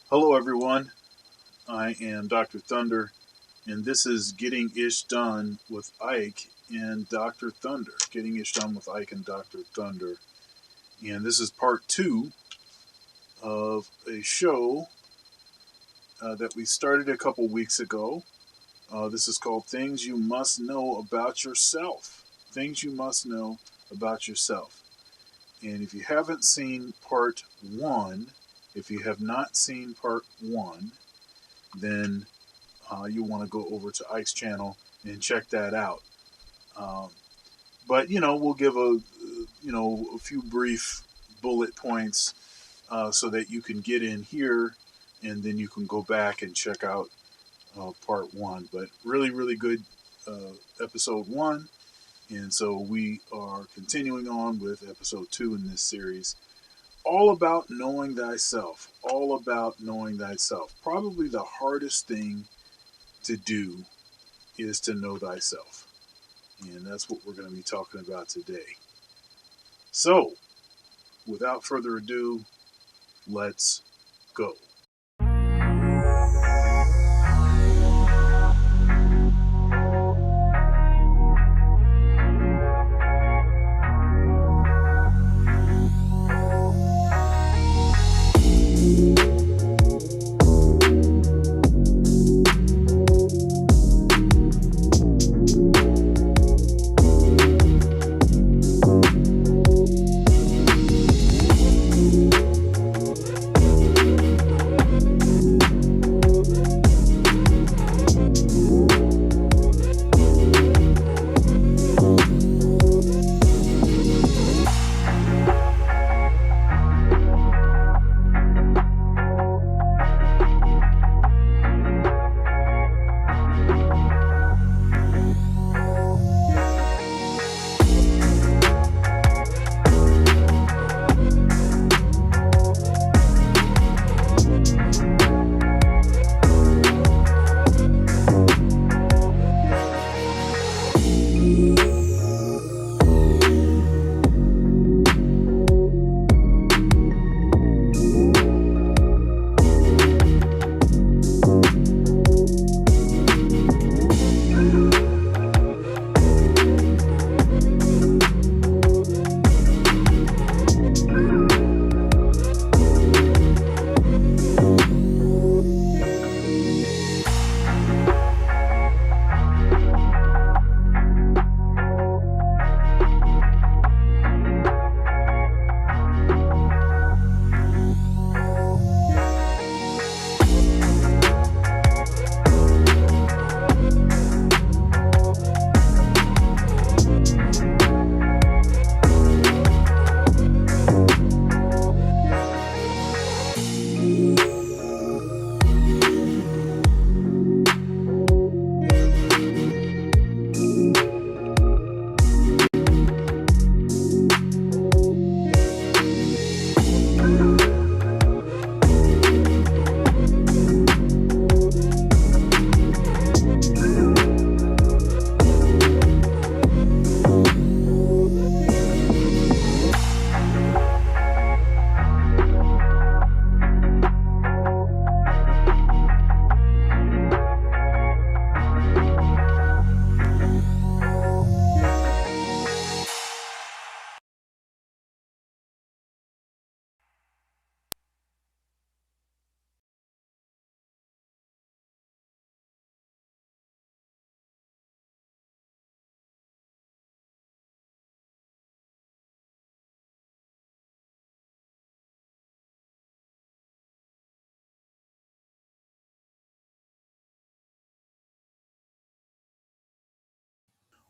Hello, everyone. I am Dr. Thunder, and this is Getting Ish Done with Ike and Dr. Thunder. Getting Ish Done with Ike and Dr. Thunder. And this is part two of a show that we started a couple weeks ago. This is called Things You Must Know About Yourself. Things You Must Know About Yourself. And if you haven't seen part one, if you have not seen part one, then you want to go over to Ike's channel and check that out. Um, but we'll give a few brief bullet points so that you can get in here, and then you can go back and check out part one. But really, really good episode one, and so we are continuing on with episode two in this series. All about knowing thyself. All about knowing thyself. Probably the hardest thing to do is to know thyself. And that's what we're going to be talking about today. So, without further ado, let's go.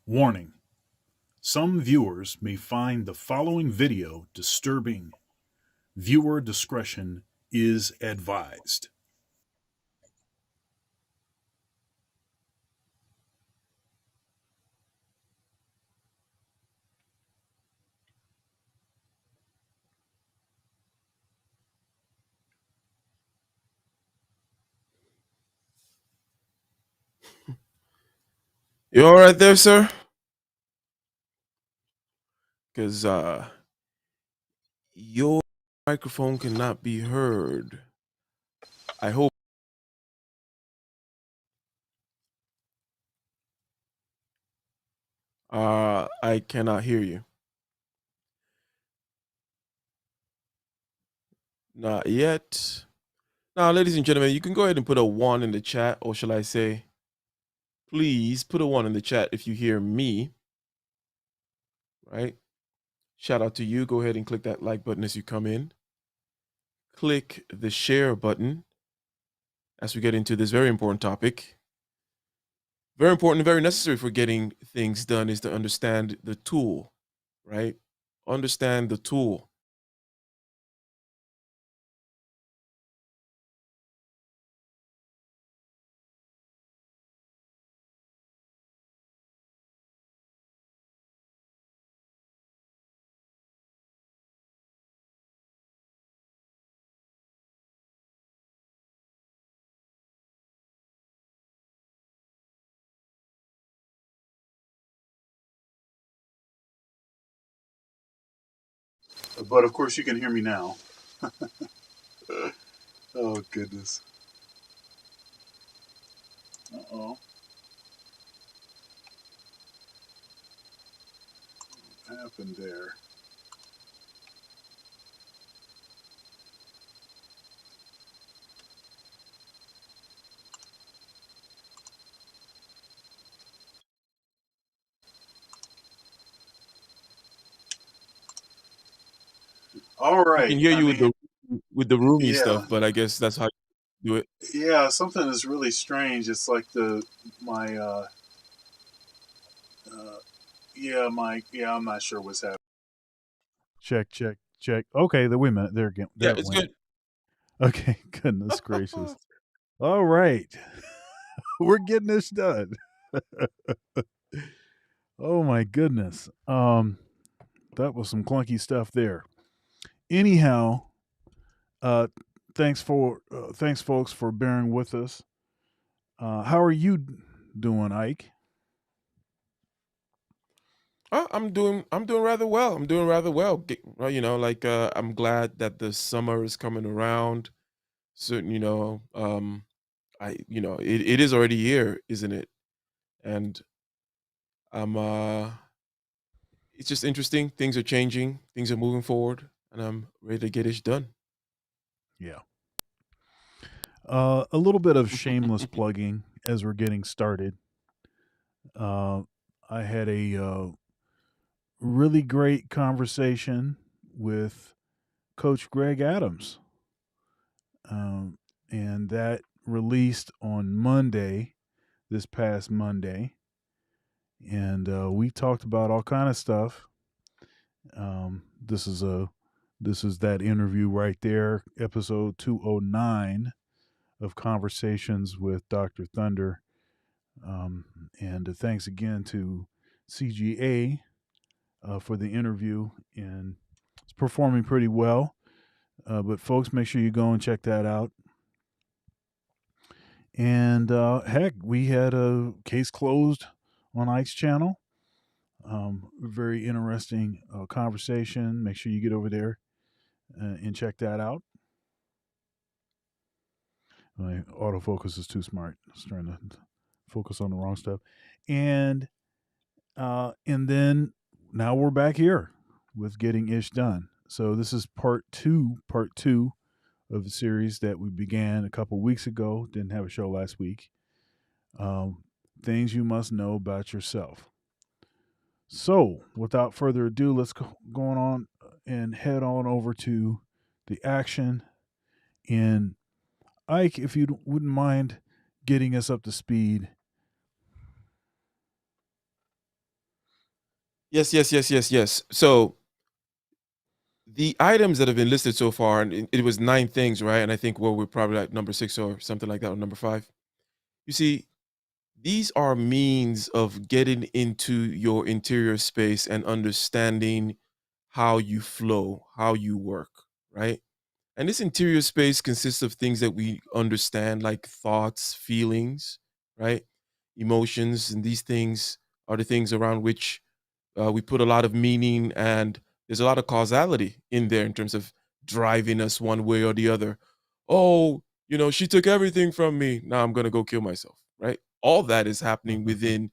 Warning: some viewers may find the following video disturbing. Viewer discretion is advised. You all right there, sir? Because your microphone cannot be heard. I hope. I cannot hear you. Not yet. Now, ladies and gentlemen, you can go ahead and put a one in the chat, or shall I say, please put a one in the chat if you hear me, right? Shout out to you. Go ahead and click that like button as you come in. Click the share button as we get into this very important topic. Very important and very necessary for getting things done is to understand the tool, right? Understand the tool. But of course, you can hear me now. Oh, goodness. Uh-oh. What happened there? All We right. can hear I you with mean, the roomy yeah. stuff, but I guess that's how you do it. Yeah, something is really strange. It's like my uh yeah, I'm not sure what's happening. Check, check, check. Okay, wait a minute. There again. Yeah, There it it's went. good. Okay, goodness gracious. All right. We're getting this done. Oh my goodness. That was some clunky stuff there. Anyhow, uh thanks folks for bearing with us. How are you doing, Ike? I'm doing rather well. I'm doing rather well. Well, like I'm glad that the summer is coming around. Certain, it is already here, isn't it? And I'm it's just interesting. Things are changing, things are moving forward, and I'm ready to get it done. Yeah. A little bit of shameless plugging as we're getting started. Uh, I had a really great conversation with Coach Greg Adams, um, and that released on Monday, this past Monday, and we talked about all kind of stuff. This is that interview right there, episode 209 of Conversations with Dr. Thunder. And thanks again to CGA for the interview, and it's performing pretty well. But folks, make sure you go and check that out. And heck, we had a case closed on Ike's channel. Very interesting conversation. Make sure you get over there and check that out. My autofocus is too smart. It's trying to focus on the wrong stuff. And then now we're back here with Getting Ish Done. So this is part two of the series that we began a couple weeks ago. Didn't have a show last week. Um, Things you must know about yourself. So without further ado, let's go on and head on over to the action. And Ike, if you wouldn't mind getting us up to speed. Yes, yes, yes, yes, yes. So the items that have been listed so far, and it was 9 things, right? And I think we're probably like number 6 or something like that, or number 5. You see, these are means of getting into your interior space and understanding how you flow, how you work, right? And this interior space consists of things that we understand, like thoughts, feelings, right? Emotions, and these things are the things around which we put a lot of meaning, and there's a lot of causality in there in terms of driving us one way or the other. Oh, She took everything from me. Now I'm gonna go kill myself, right? All that is happening within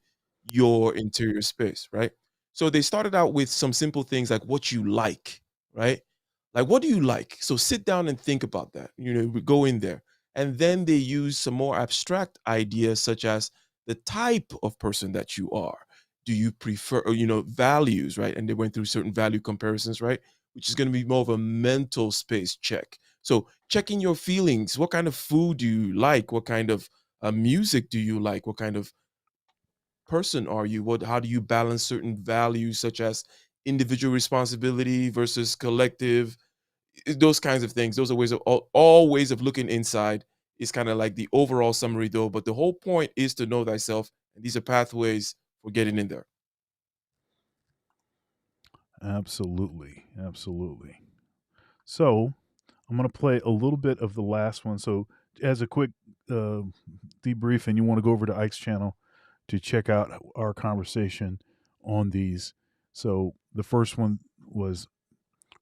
your interior space, right? So they started out with some simple things like what you like, right? Like what do you like? So sit down and think about that. We go in there. And then they use some more abstract ideas such as the type of person that you are. Do you prefer, values, right? And they went through certain value comparisons, right? Which is going to be more of a mental space check. So checking your feelings. What kind of food do you like? What kind of music do you like? What kind of person are you? How do you balance certain values such as individual responsibility versus collective? Those kinds of things. Those are ways of all ways of looking inside. Is kind of like the overall summary though, but the whole point is to know thyself, and these are pathways for getting in there. Absolutely. Absolutely. So I'm going to play a little bit of the last one. So, as a quick debrief, and you want to go over to Ike's channel to check out our conversation on these. So, the first one was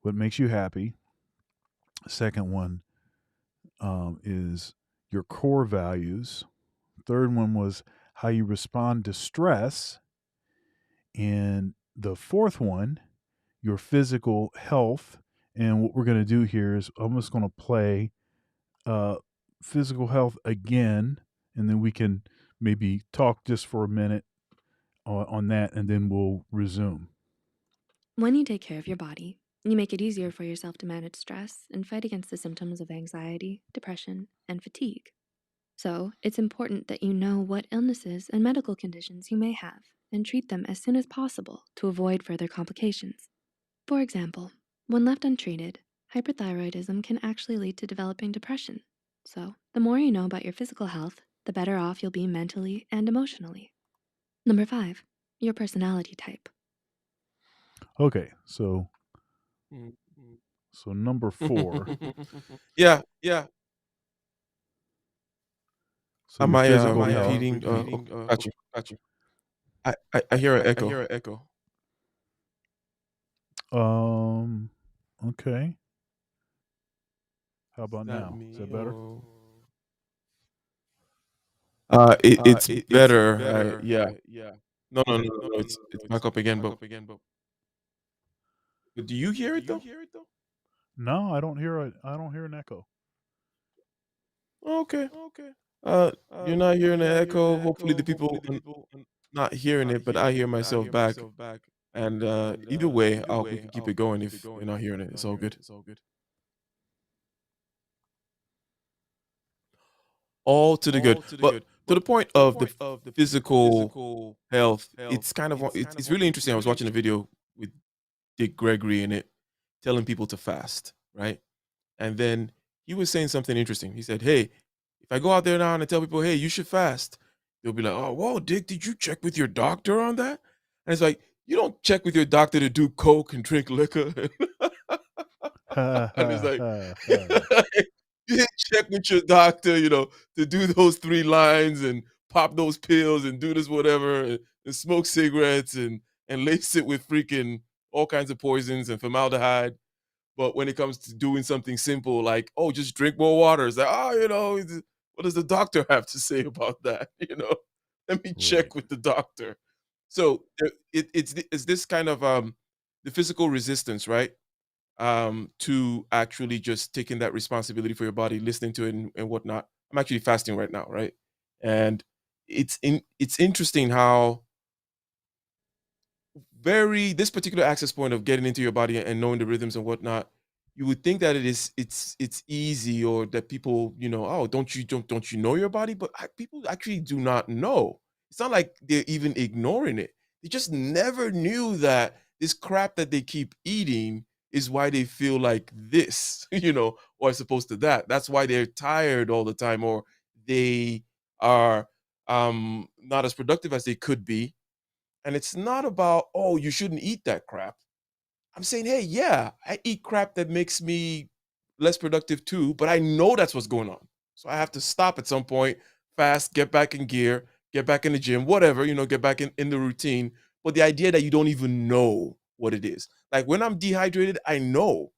what makes you happy. Second one is your core values. Third one was how you respond to stress. And the fourth one, your physical health. And what we're going to do here is I'm just going to play uh, physical health again, and then we can maybe talk just for a minute on that, and then we'll resume. When you take care of your body, you make it easier for yourself to manage stress and fight against the symptoms of anxiety, depression, and fatigue. So, it's important that you know what illnesses and medical conditions you may have and treat them as soon as possible to avoid further complications. For example, when left untreated, hyperthyroidism can actually lead to developing depression. So, the more you know about your physical health, the better off you'll be mentally and emotionally. Number 5, your personality type. Okay, so Mm. number 4. Yeah, yeah. So Am your I physical health. repeating? Okay, got you. I hear an echo. Okay. How about That now? Is that better? It's better. Yeah. No, no, no, no, no. It's back up again, but do you hear it though? No, I don't hear an echo. Okay. You're not hearing the echo. Hopefully, the people are not hearing it, but I hear myself back. And either way, we can keep it going if you're not hearing it. It's all good. All to the good. But to the point of the physical health, it's kind of it's really interesting. I was watching a video with Dick Gregory in it, telling people to fast, right? And then he was saying something interesting. He said, "Hey, if I go out there now and I tell people, hey, you should fast," they'll be like, "Oh, whoa, Dick, did you check with your doctor on that?" And it's like, you don't check with your doctor to do coke and drink liquor. And it's like, you didn't check with your doctor, to do those 3 lines and pop those pills and do this whatever and smoke cigarettes and lace it with freaking all kinds of poisons and formaldehyde. But when it comes to doing something simple like, oh, just drink more water, it's like, oh, what does the doctor have to say about that? Let me Right. check with the doctor. So it's this kind of the physical resistance, right? To actually just taking that responsibility for your body, listening to it and whatnot. I'm actually fasting right now, right? And it's interesting how this particular access point of getting into your body and knowing the rhythms and whatnot, you would think that it's easy, or that people, oh, don't you know your body? But people actually do not know. It's not like they're even ignoring it. They just never knew that this crap that they keep eating is why they feel like this, or as opposed to that. That's why they're tired all the time, or they are not as productive as they could be. And it's not about, oh, you shouldn't eat that crap. I'm saying, hey, yeah, I eat crap that makes me less productive too, but I know that's what's going on. So I have to stop at some point, fast, get back in gear, get back in the gym, whatever, get back in the routine. But the idea that you don't even know what it is. Like when I'm dehydrated, I know.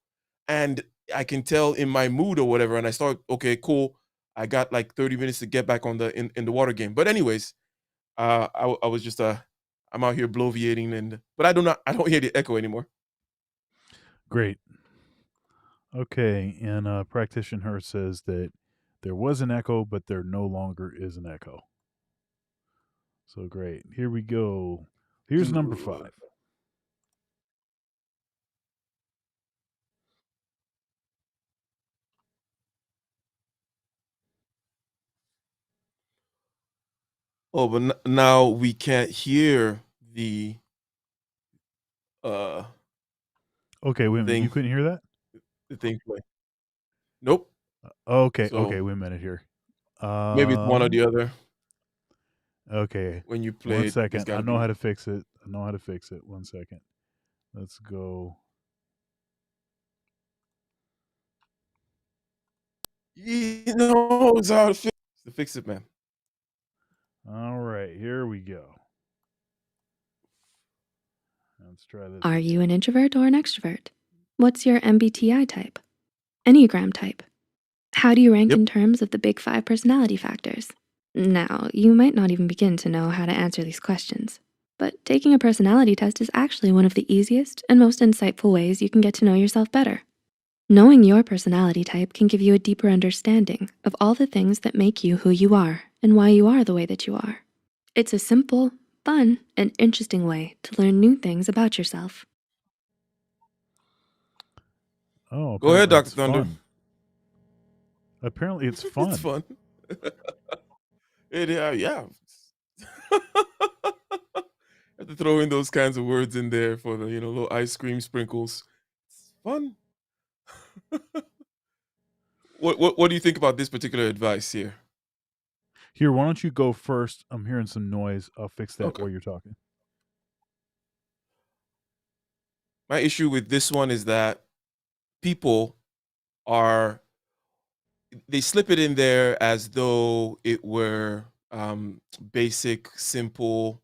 And I can tell in my mood or whatever. And I start, okay, cool. I got like 30 minutes to get back on the in the water game. But anyways, I was just I'm out here bloviating, but I don't hear the echo anymore. Great. Okay, and Practitioner says that there was an echo, but there no longer is an echo. So great. Here we go. Here's number 5. Oh, but now we can't hear the uh Okay, wait a minute. thing You couldn't hear that? the thing play. Nope. Okay, So okay, wait a minute here. maybe it's one or the other. Okay. When you play One it, second. it's gotta I know be. how to fix it. 1 second. Let's go. He knows how to fix it, man. All right, here we go. Let's try this. Are you an introvert or an extrovert? What's your MBTI type? Enneagram type? How do you rank Yep. in terms of the big 5 personality factors? Now, you might not even begin to know how to answer these questions, but taking a personality test is actually one of the easiest and most insightful ways you can get to know yourself better. Knowing your personality type can give you a deeper understanding of all the things that make you who you are and why you are the way that you are. It's a simple, fun, and interesting way to learn new things about yourself. Oh, Go ahead, apparently Dr. it's Thunder. fun. Apparently it's fun. It's fun. Yeah. Have to throw in those kinds of words in there for the little ice cream sprinkles. It's fun. What do you think about this particular advice here? Here, why don't you go first? I'm hearing some noise. I'll fix that Okay. while you're talking. My issue with this one is that people they slip it in there as though it were basic, simple,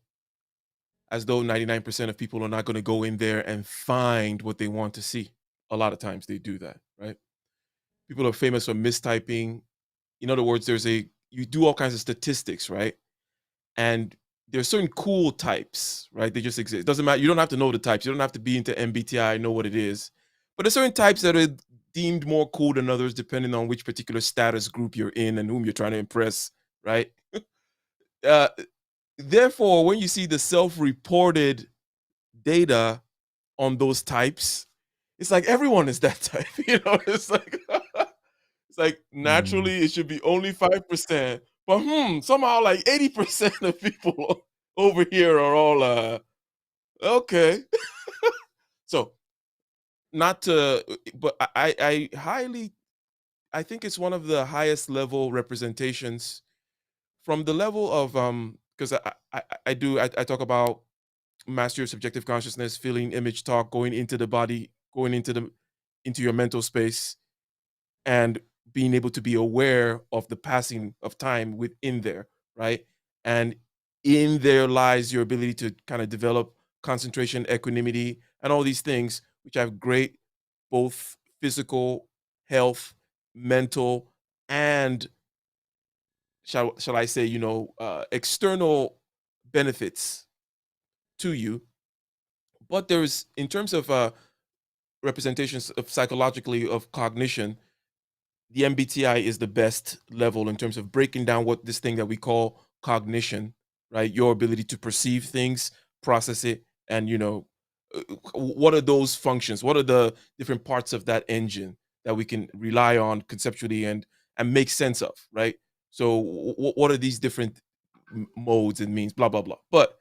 as though 99% of people are not going to go in there and find what they want to see. A lot of times they do that, right? People are famous for mistyping. In other words, you do all kinds of statistics, right? And there's certain cool types, right? They just exist. It doesn't matter. You don't have to know the types. You don't have to be into MBTI, know what it is. But there's certain types that are deemed more cool than others, depending on which particular status group you're in and whom you're trying to impress, right? uh, Therefore, when you see the self-reported data on those types, it's like everyone is that type. It's like naturally it should be only 5%, but somehow like 80% of people over here are all okay. So not to but I think it's one of the highest level representations from the level of because I talk about mastery of subjective consciousness, feeling, image, talk, going into the body, going into your mental space, and being able to be aware of the passing of time within there, right? And in there lies your ability to kind of develop concentration, equanimity, and all these things, which have great both physical health, mental, and shall I say, external benefits to you. But there's, in terms of representations of psychologically of cognition, the MBTI is the best level in terms of breaking down what this thing that we call cognition, right? Your ability to perceive things, process it, and what are those functions? What are the different parts of that engine that we can rely on conceptually and make sense of, right? So what are these different modes and means? Blah blah blah. But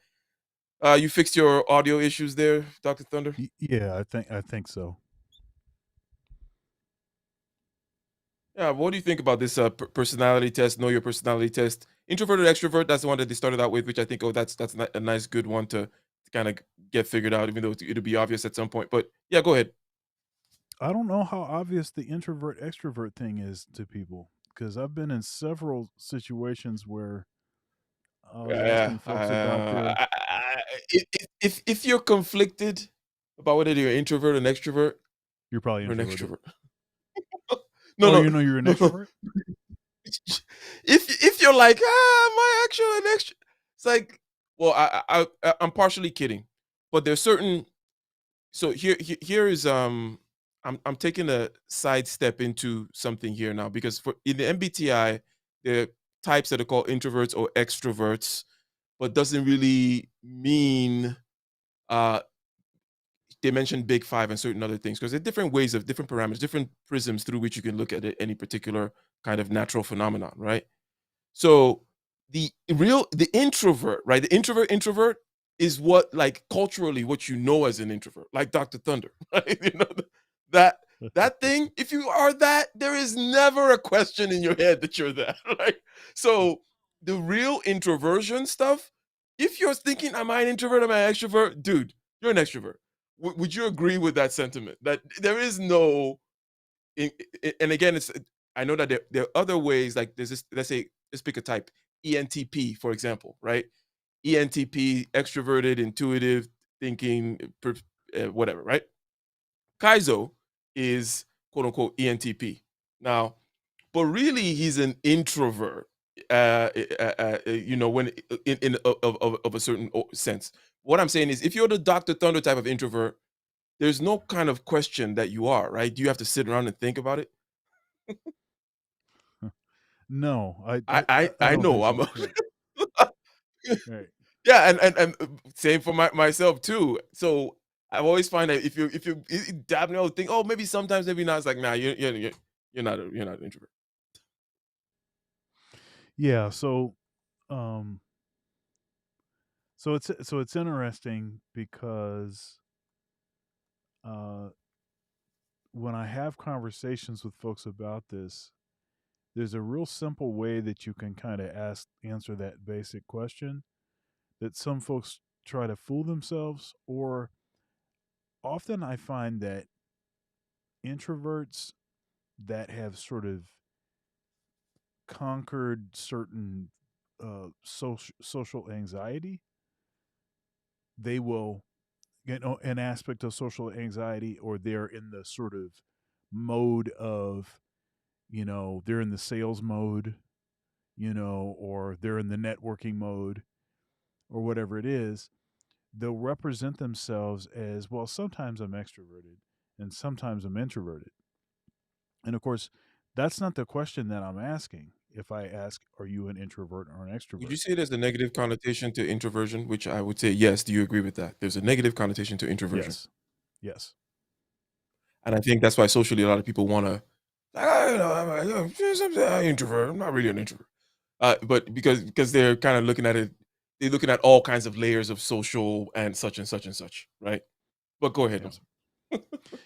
you fixed your audio issues there, Dr. Thunder? Yeah, I think so. Yeah, what do you think about this personality test? Know your personality test. Introvert or extrovert? That's the one that they started out with, which I think, that's a nice, good one to kind of get figured out, even though it'll be obvious at some point. But yeah, go ahead. I don't know how obvious the introvert extrovert thing is to people because I've been in several situations where I was Yeah, asking folks about their. if you're conflicted about whether you're an introvert or an extrovert, You're probably you're an introverted. extrovert. No, Oh, no, you know you're an no, no. extrovert? if you're like, am I actually an extra? It's like, well, I'm partially kidding, but there's certain. So here is I'm taking a sidestep into something here now because for in the MBTI there are types that are called introverts or extroverts, but doesn't really mean uh they mentioned big five and certain other things because there are different ways of different parameters, different prisms through which you can look at it, any particular kind of natural phenomenon, right? So the introvert, right? The introvert is what like culturally what you know as an introvert, like Dr. Thunder, right? That that thing, if you are that, there is never a question in your head that you're that, right? So the real introversion stuff, if you're thinking, am I an introvert, am I an extrovert? Dude, you're an extrovert. Would you agree with that sentiment? That there is no and again, it's I know that there are other ways. Like there's this. Let's say let's pick a type, ENTP, for example, right? ENTP, extroverted, intuitive, thinking, whatever, right? Kaizo is quote unquote ENTP. Now, but really, he's an introvert. When in of a certain sense. What I'm saying is, if you're the Doctor Thunder type of introvert, there's no kind of question that you are, right? Do you have to sit around and think about it? No, I I don't know think I'm so. a Right, right. yeah, and same for myself too. So I always find that if you dab me, think, oh, maybe sometimes, maybe not. It's like, nah, you're not an introvert. Yeah. Um, so it's interesting because uh, when I have conversations with folks about this, there's a real simple way that you can kind of answer that basic question that some folks try to fool themselves, or often I find that introverts that have sort of conquered certain social anxiety, they will an aspect of social anxiety, or they're in the sort of mode of, they're in the sales mode, or they're in the networking mode, or whatever it is. They'll represent themselves as, well, sometimes I'm extroverted and sometimes I'm introverted. And of course, that's not the question that I'm asking. If I ask, are you an introvert or an Would extrovert? you say there's a negative connotation to introversion? Which I would say yes. Do you agree with that? There's a negative connotation to introversion, Yes. Yes. and I think that's why socially a lot of people want to, I'm an introvert. I'm not really an introvert, but because they're kind of looking at it, they're looking at all kinds of layers of social and such and such and such, right? But go ahead. Yeah. I'm sorry.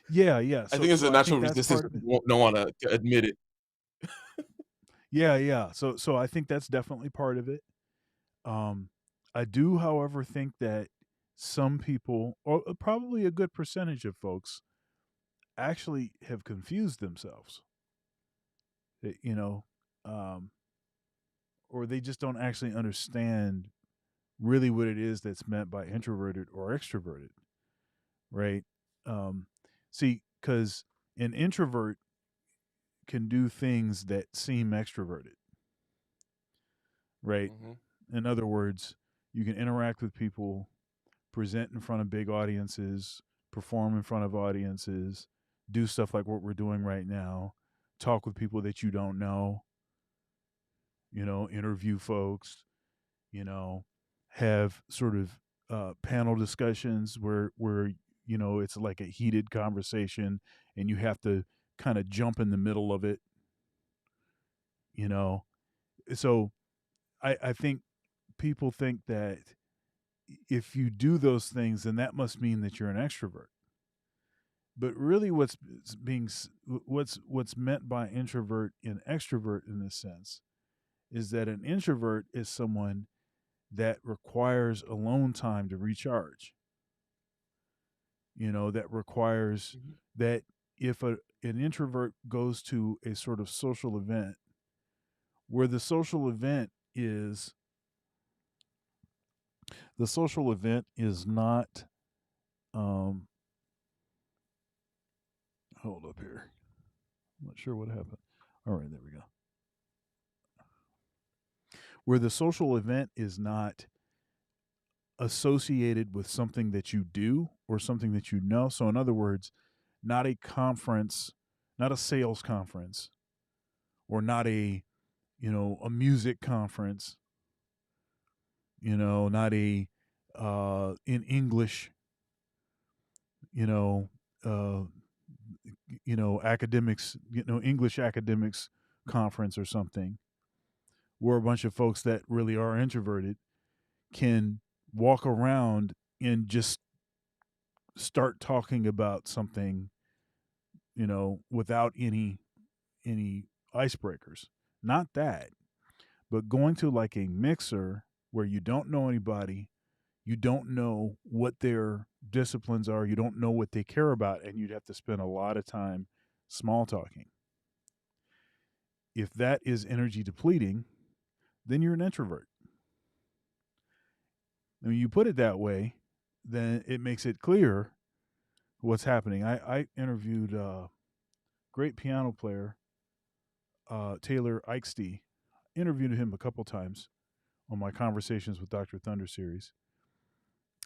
Yeah. Yeah. I So think it's a so I natural think that's resistance. part of it. People don't want to admit it. Yeah. Yeah. So I think that's definitely part of it. Um, I do, however, think that some people, or probably a good percentage of folks, actually have confused themselves. You know, um, or they just don't actually understand really what it is that's meant by introverted or extroverted, right? Um, See, because an introvert can do things that seem extroverted, right? Hmm. In other words, you can interact with people, present in front of big audiences, perform in front of audiences, do stuff like what we're doing right now, talk with people that you don't know, interview folks, you know, have sort of panel discussions where it's like a heated conversation and you have to kind of jump in the middle of it, you know. So I think people think that if you do those things, then that must mean that you're an extrovert. But really, what's meant by introvert and extrovert in this sense is that an introvert is someone that requires alone time to recharge. That requires Mhm. that if an introvert goes to a sort of social event where the social event is not, um hold up here, I'm not sure what happened. All right, there we go. where the social event is not associated with something that you do or something that you know. So, in other words, not a conference, not a sales conference, or not a a music conference, not a in English, you know, uh, academics, English academics conference or something, where a bunch of folks that really are introverted can walk around and just start talking about something, without any icebreakers. Not that, but going to like a mixer where you don't know anybody, you don't know what their disciplines are, you don't know what they care about, and you'd have to spend a lot of time small talking. If that is energy depleting, then you're an introvert. And when you put it that way, then it makes it clear what's happening. I interviewed a great piano player, Taylor Eichste. Interviewed him a couple times on my Conversations with Dr. Thunder series.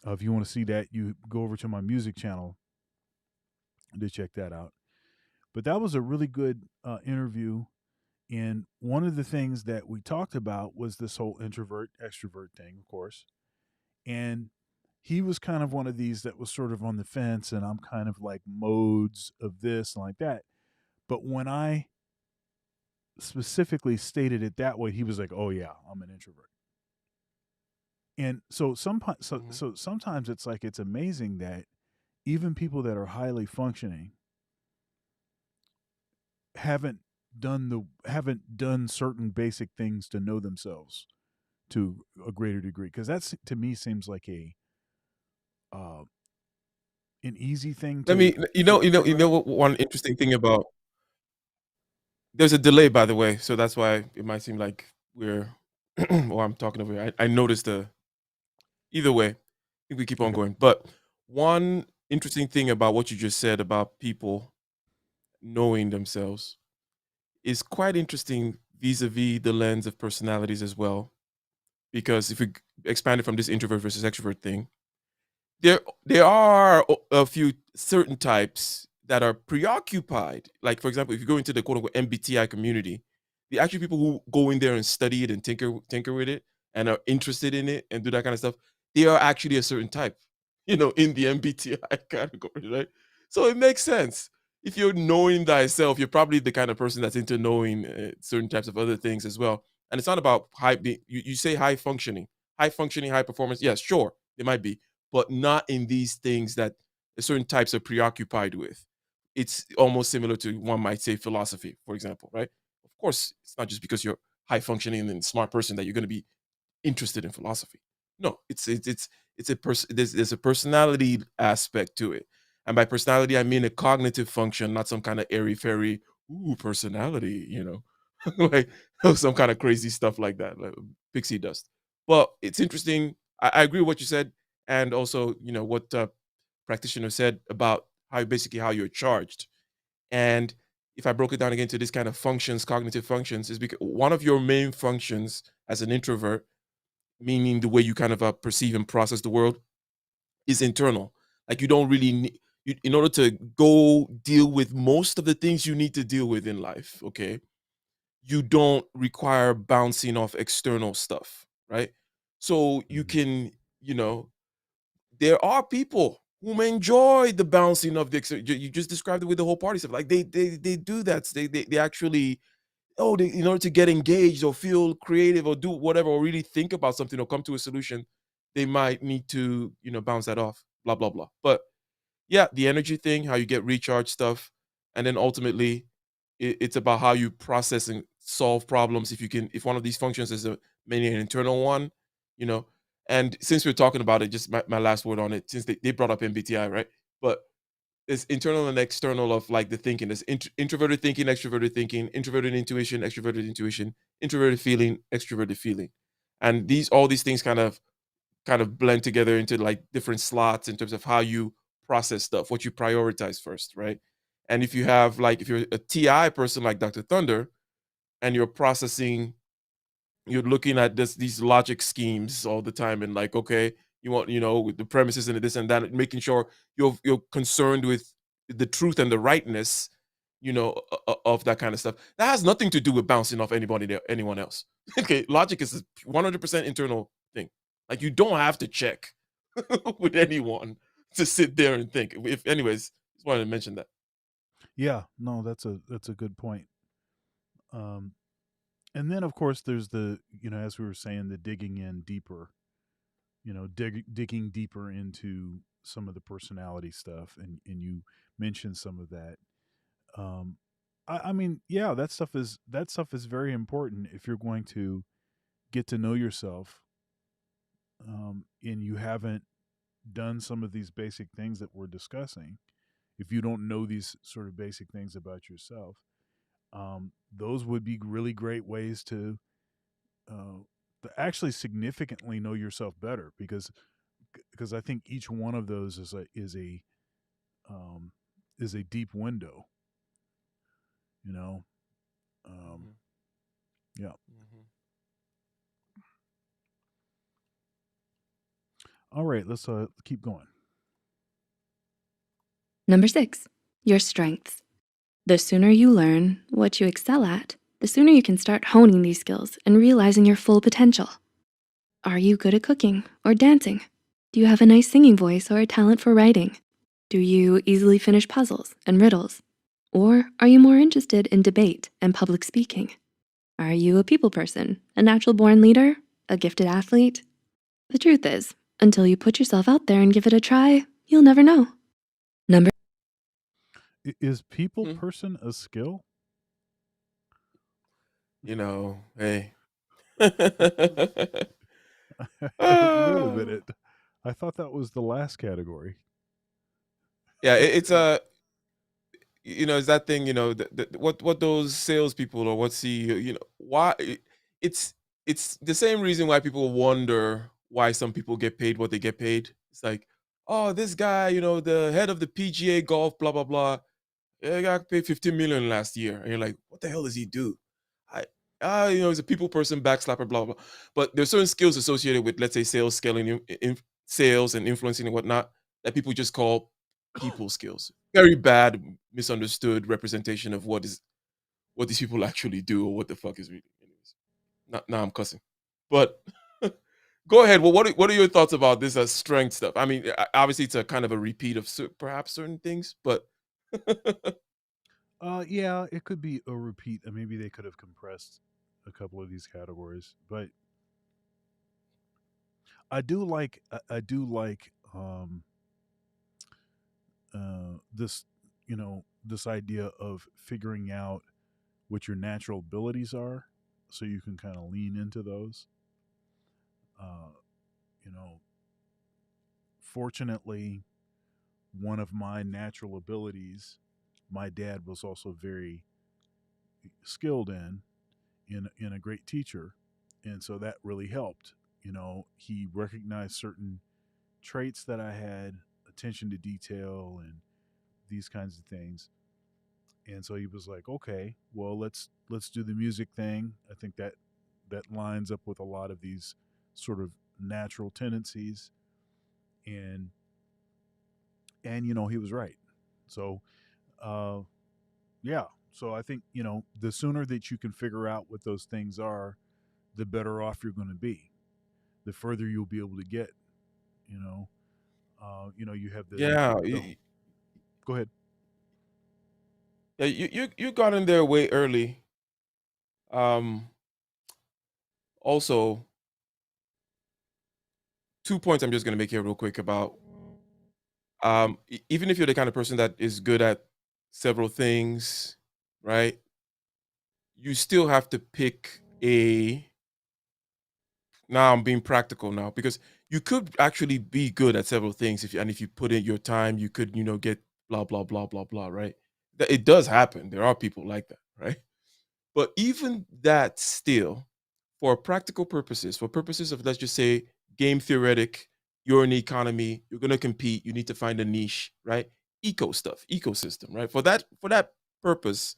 If you want to see that, you go over to my music channel to check that out. But that was a really good interview. And one of the things that we talked about was this whole introvert extrovert thing, of course. And he was kind of one of these that was sort of on the fence, and I'm kind of like modes of this and like that. But when I specifically stated it that way, he was like, "Oh yeah, I'm an introvert." And so sometimes it's like it's amazing that even people that are highly functioning haven't done certain basic things to know themselves to a greater degree, because that's, to me, seems like uh, an easy thing Let to me, figure out. what one interesting thing about, there's a delay, by the way, so that's why it might seem like we're, or I'm talking over here. I noticed either way, I think we keep on Okay. going. But one interesting thing about what you just said about people knowing themselves is quite interesting vis-a-vis the lens of personalities as well. Because if we expand it from this introvert versus extrovert thing, there are a few certain types that are preoccupied. Like, for example, if you go into the quote unquote MBTI community, the actual people who go in there and study it and tinker with it and are interested in it and do that kind of stuff, they are actually a certain type, in the MBTI category, right? So it makes sense. If you're knowing thyself, you're probably the kind of person that's into knowing certain types of other things as well. And it's not about you say high functioning, high performance. Yes, sure, it might be, but not in these things that certain types are preoccupied with. It's almost similar to, one might say, philosophy, for example, right? Of course, it's not just because you're high functioning and smart person that you're going to be interested in philosophy. No, it's a person. There's a personality aspect to it, and by personality I mean a cognitive function, not some kind of airy fairy personality, like some kind of crazy stuff like that, like pixie dust. But it's interesting. I agree with what you said, and also what practitioner said about how you're charged. And if I broke it down again to this kind of functions, cognitive functions, is because one of your main functions as an introvert, meaning the way you kind of perceive and process the world, is internal. Like, you don't really need, in order to go deal with most of the things you need to deal with in life, okay, you don't require bouncing off external stuff, right? So you Mhm. can, you know, there are people who enjoy the bouncing of the you just described it with the whole party stuff. Like they do that. They actually, in order to get engaged or feel creative or do whatever or really think about something or come to a solution, they might need to, bounce that off, blah blah blah. But yeah, the energy thing, how you get recharged stuff, and then ultimately it's about how you process and solve problems. If one of these functions is mainly an internal one, you know. And since we're talking about it, just my last word on it, since they brought up MBTI, right? But it's internal and external of like the thinking. There's introverted thinking, extroverted thinking, introverted intuition, extroverted intuition, introverted feeling, extroverted feeling, and all these things kind of blend together into like different slots in terms of how you process stuff, what you prioritize first, right? And if you're a TI person like Dr. Thunder and you're processing you're looking at these logic schemes all the time, and like, okay, you want, with the premises and this and that, making sure you're concerned with the truth and the rightness, of that kind of stuff. That has nothing to do with bouncing off anyone else. Okay, logic is a 100% internal thing. Like, you don't have to check with anyone to sit there and think. If anyways, just wanted to mention that. Yeah, no, that's a good point. Um, and then of course there's the, as we were saying, the digging in deeper, digging deeper into some of the personality stuff, and you mentioned some of that. Um, I mean, yeah, that stuff is very important if you're going to get to know yourself, and you haven't done some of these basic things that we're discussing. If you don't know these sort of basic things about yourself, those would be really great ways uh, to actually significantly know yourself better, because I think each one of those um, is a deep window. You know, um, Mhm, yeah. mhm. All right, let's keep going. Number 6, your strengths. The sooner you learn what you excel at, the sooner you can start honing these skills and realizing your full potential. Are you good at cooking or dancing? Do you have a nice singing voice or a talent for writing? Do you easily finish puzzles and riddles? Or are you more interested in debate and public speaking? Are you a people person, a natural born leader, a gifted athlete? The truth is, until you put yourself out there and give it a try, you'll never know. Number Is people Hmm. person a skill? Hey. Wait a Ah, minute. I thought that was the last category. yeah, it's it's that thing, what those salespeople or what CEO, why it's it's the same reason why people wonder why some people get paid what they get paid. It's like, oh, this guy, the head of the PGA golf, blah blah blah, yeah, got paid 15 million last year, and you're like, what the hell does he do? I he's a people person, backslapper, blah blah. But there's certain skills associated with, let's say, sales, scaling, sales, and influencing and whatnot, that people just call people skills. Very bad, misunderstood representation of what these people actually do, or what the fuck is really. Anyways, now I'm cussing, but go ahead. Well, what are your thoughts about this as strength stuff? I mean, obviously it's a kind of a repeat of perhaps certain things, but Yeah, it could be a repeat. Maybe they could have compressed a couple of these categories, but I do like this, this idea of figuring out what your natural abilities are, so you can kind of lean into those. Uh, you know, Fortunately, one of my natural abilities, my dad was also very skilled in a great teacher, and so that really helped. He recognized certain traits that I had, attention to detail and these kinds of things. And so he was like, "Okay, well, let's do the music thing." I think that lines up with a lot of these sort of natural tendencies, and he was right. So, uh yeah, so I think, the sooner that you can figure out what those things are, the better off you're going to be. The further you'll be able to get. You know, you have yeah, the go ahead. yeah, you got in there way early. Um, Also, 2 points I'm just gonna make here real quick about even if you're the kind of person that is good at several things, right? You still have to pick a. Now I'm being practical now, because you could actually be good at several things if you put in your time, you could get blah blah blah blah blah, right? It does happen. There are people like that, right? But even that still, for practical purposes, for purposes of, let's just say, game theoretic, you're in the economy, you're gonna compete, you need to find a niche, right? Ecosystem, right? For that purpose,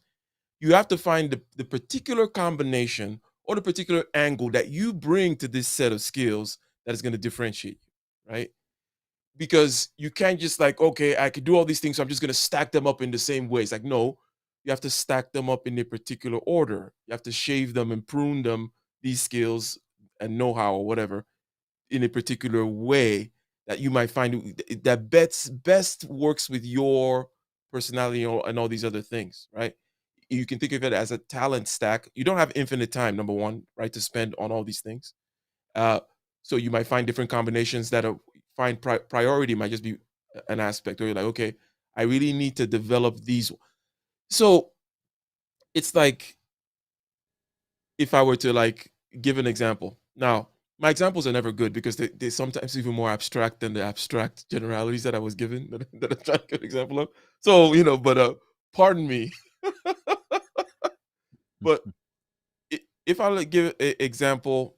you have to find the particular combination or the particular angle that you bring to this set of skills that is going to differentiate you, right? Because you can't just like, okay, I could do all these things, so I'm just going to stack them up in the same way. It's like, no, you have to stack them up in a particular order. You have to shave them and prune them, these skills and know-how or whatever, in a particular way that you might find that best works with your personality and all these other things, right? You can think of it as a talent stack. You don't have infinite time, number one, right, to spend on all these things. Uh, so you might find different combinations that are find priority might just be an aspect where you're like, okay, I really need to develop these. So it's like if I were to like give an example. Now, my examples are never good because they're sometimes even more abstract than the abstract generalities that I was given that I'm trying to give an example of. So, but pardon me. But if I like give an example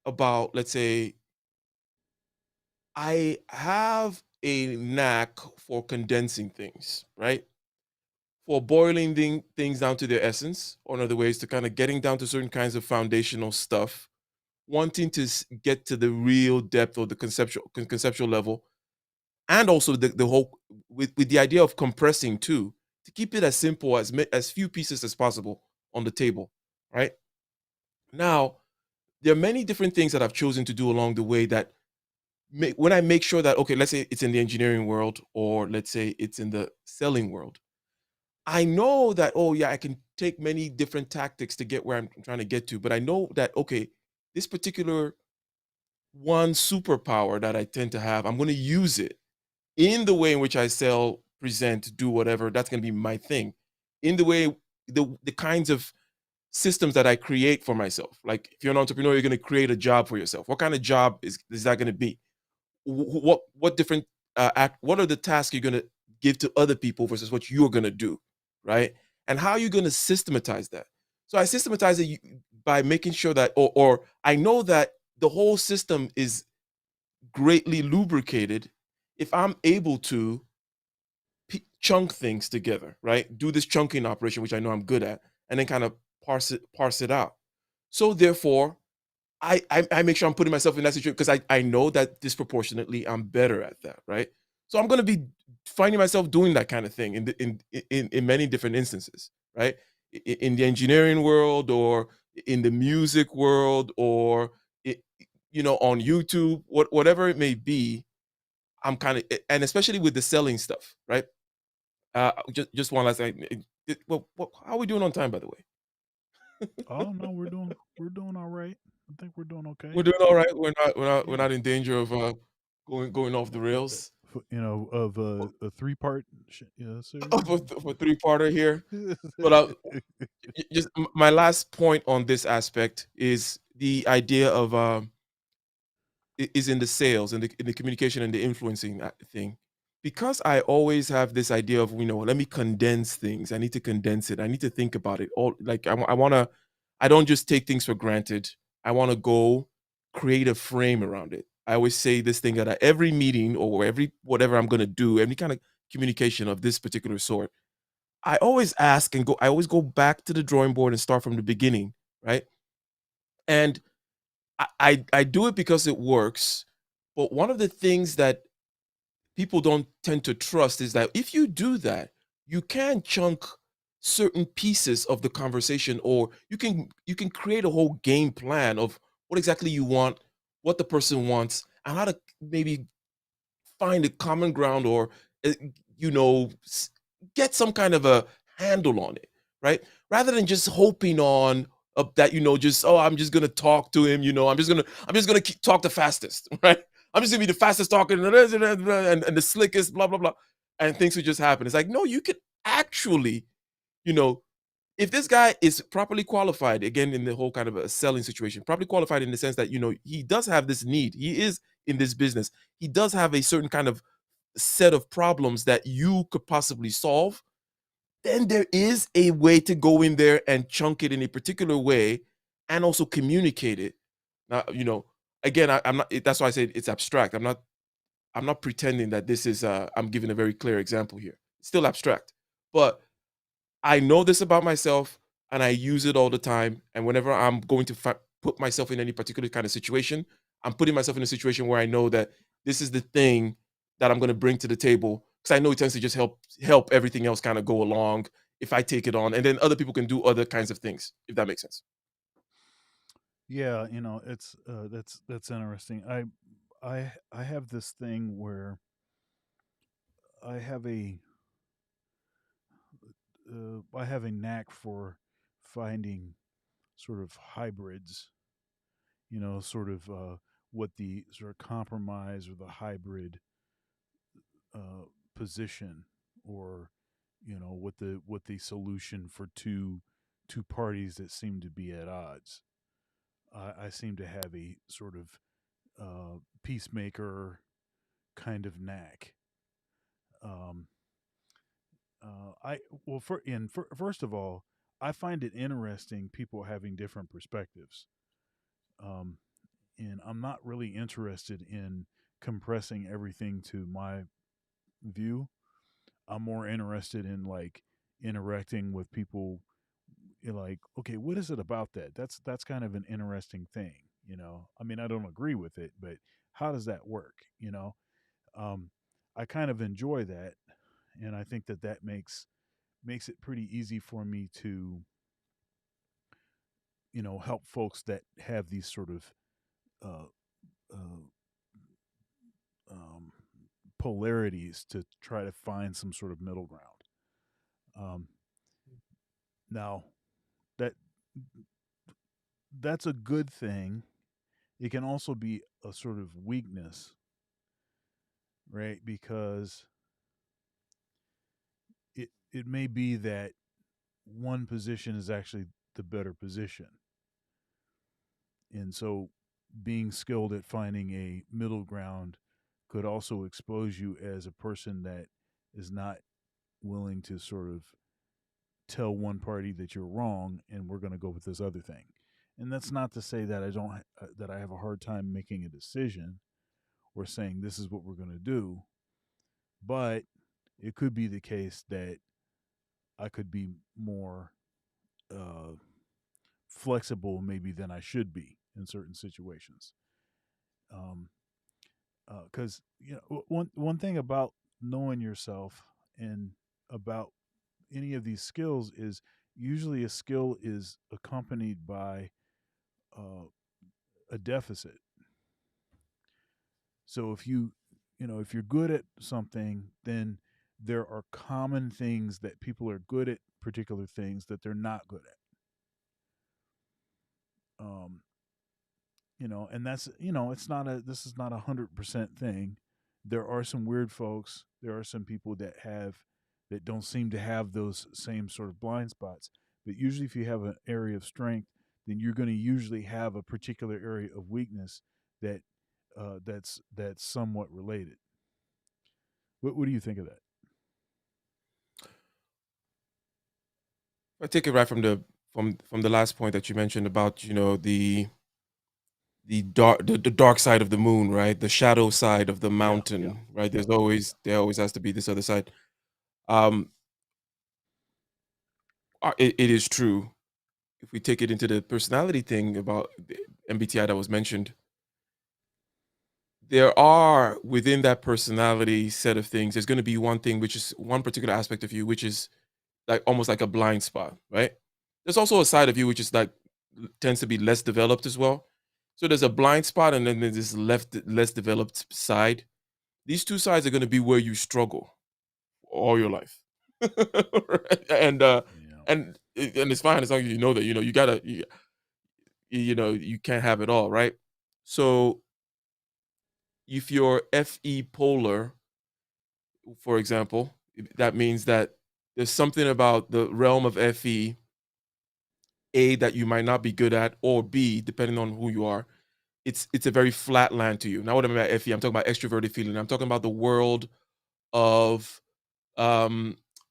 about, let's say, I have a knack for condensing things, right? For boiling things down to their essence, or in other ways, to kind of getting down to certain kinds of foundational stuff, wanting to get to the real depth or the conceptual level, and also the whole with the idea of compressing too, to keep it as simple as few pieces as possible on the table, right? Now, there are many different things that I've chosen to do along the way that when I make sure that, okay, let's say it's in the engineering world, or let's say it's in the selling world, I know that, oh yeah, I can take many different tactics to get where I'm trying to get to, but I know that, okay, this particular one superpower that I tend to have, I'm going to use it in the way in which I sell, present, do whatever. That's going to be my thing. In the way, the kinds of systems that I create for myself. Like if you're an entrepreneur, you're going to create a job for yourself. What kind of job is that going to be? What different what are the tasks you're going to give to other people versus what you're going to do, right? And how are you going to systematize that? So I systematize it by making sure that, or I know that the whole system is greatly lubricated if I'm able to chunk things together, right? Do this chunking operation, which I know I'm good at, and then kind of parse it out. So therefore, I make sure I'm putting myself in that situation because I know that disproportionately I'm better at that, right? So I'm going to be finding myself doing that kind of thing in many different instances, right? In the engineering world, or in the music world, or on YouTube, whatever it may be. I'm kind of, and especially with the selling stuff, right? Just one last thing. Well, how are we doing on time, by the way? Oh no, we're doing all right. I think we're doing We're okay. doing all right. We're Yeah. not in danger of going off the rails. Of a three-part series. For three-parter here. But just my last point on this aspect is the idea of is in the sales and in the communication and the influencing thing. Because I always have this idea of, let me condense things. I need to condense it. I need to think about it. All like I want to. I don't just take things for granted. I want to go create a frame around it. I always say this thing at every meeting or every whatever I'm going to do, any kind of communication of this particular sort. I always ask and go. I always go back to the drawing board and start from the beginning, right? And I do it because it works. But one of the things that people don't tend to trust is that if you do that, you can chunk certain pieces of the conversation, or you can create a whole game plan of what exactly you want, what the person wants, and how to maybe find a common ground, or uh, you know get some kind of a handle on it, right? Rather than just hoping on that, just, oh, I'm just gonna talk to him, I'm just gonna talk the fastest, right? I'm just gonna be the fastest talking and the slickest, blah blah blah, and things would just happen. It's like, no, you could actually, you know if this guy is properly qualified, again, in the whole kind of a selling situation, properly qualified in the sense that, he does have this need, he is in this business, he does have a certain kind of set of problems that you could possibly solve, then there is a way to go in there and chunk it in a particular way and also communicate it. Now, again, I'm not, that's why I said it's abstract. I'm not pretending that this is I'm giving a very clear example here. It's still abstract. But I know this about myself. and I use it all the time. And whenever I'm going to put myself in any particular kind of situation, I'm putting myself in a situation where I know that this is the thing that I'm going to bring to the table, because I know it tends to just help everything else kind of go along if I take it on, and then other people can do other kinds of things, if that makes sense. Yeah, it's that's interesting. I have this thing where I I have a knack for finding sort of hybrids, sort of what the sort of compromise or the hybrid uh, position, or what the solution for two parties that seem to be at odds. I seem to have a sort of peacemaker kind of knack. Um, I well, first of all, I find it interesting people having different perspectives, um, and I'm not really interested in compressing everything to my view. I'm more interested in like interacting with people. Like, okay, what is it about that? That's kind of an interesting thing. I mean, I don't agree with it, but how does that work? Um, I kind of enjoy that, and I think that makes it pretty easy for me to help folks that have these sort of uh, uh, um, polarities to try to find some sort of middle ground. Um, Now that that's a good thing. It can also be a sort of weakness, right? Because it may be that one position is actually the better position. And so being skilled at finding a middle ground could also expose you as a person that is not willing to sort of tell one party that you're wrong and we're going to go with this other thing. And that's not to say that I don't that I have a hard time making a decision or saying this is what we're going to do, but it could be the case that I could be more uh, flexible maybe than I should be in certain situations. Um, because one thing about knowing yourself and about any of these skills is usually a skill is accompanied by uh, a deficit. So if you're good at something, then there are common things that people are good at, particular things that they're not good at. And that's it's not a this is not 100% thing. There are some weird folks. There are some people that don't seem to have those same sort of blind spots. But usually, if you have an area of strength, then you're going to usually have a particular area of weakness that that's somewhat related. What do you think of that? I take it right from the last point that you mentioned about the dark side of the moon, right? The shadow side of the Yeah, yeah, mountain, right? yeah. There always has to be this other side. Um, it is true. If we take it into the personality thing about the MBTI that was mentioned, there are within that personality set of things, there's going to be one thing, which is one particular aspect of you, which is like almost like a blind spot, right? There's also a side of you which is like tends to be less developed as well. So there's a blind spot, and then there's this less developed side. These two sides are going to be where you struggle all your life. Right? Yeah. And it's fine as long as you know that you gotta you can't have it all, right? So if you're FE polar, for example, that means that there's something about the realm of FE, A, that you might not be good at, or B, depending on who you are, it's a very flat land to you. Now, what I mean by FE, I'm talking about extroverted feeling. I'm talking about the world of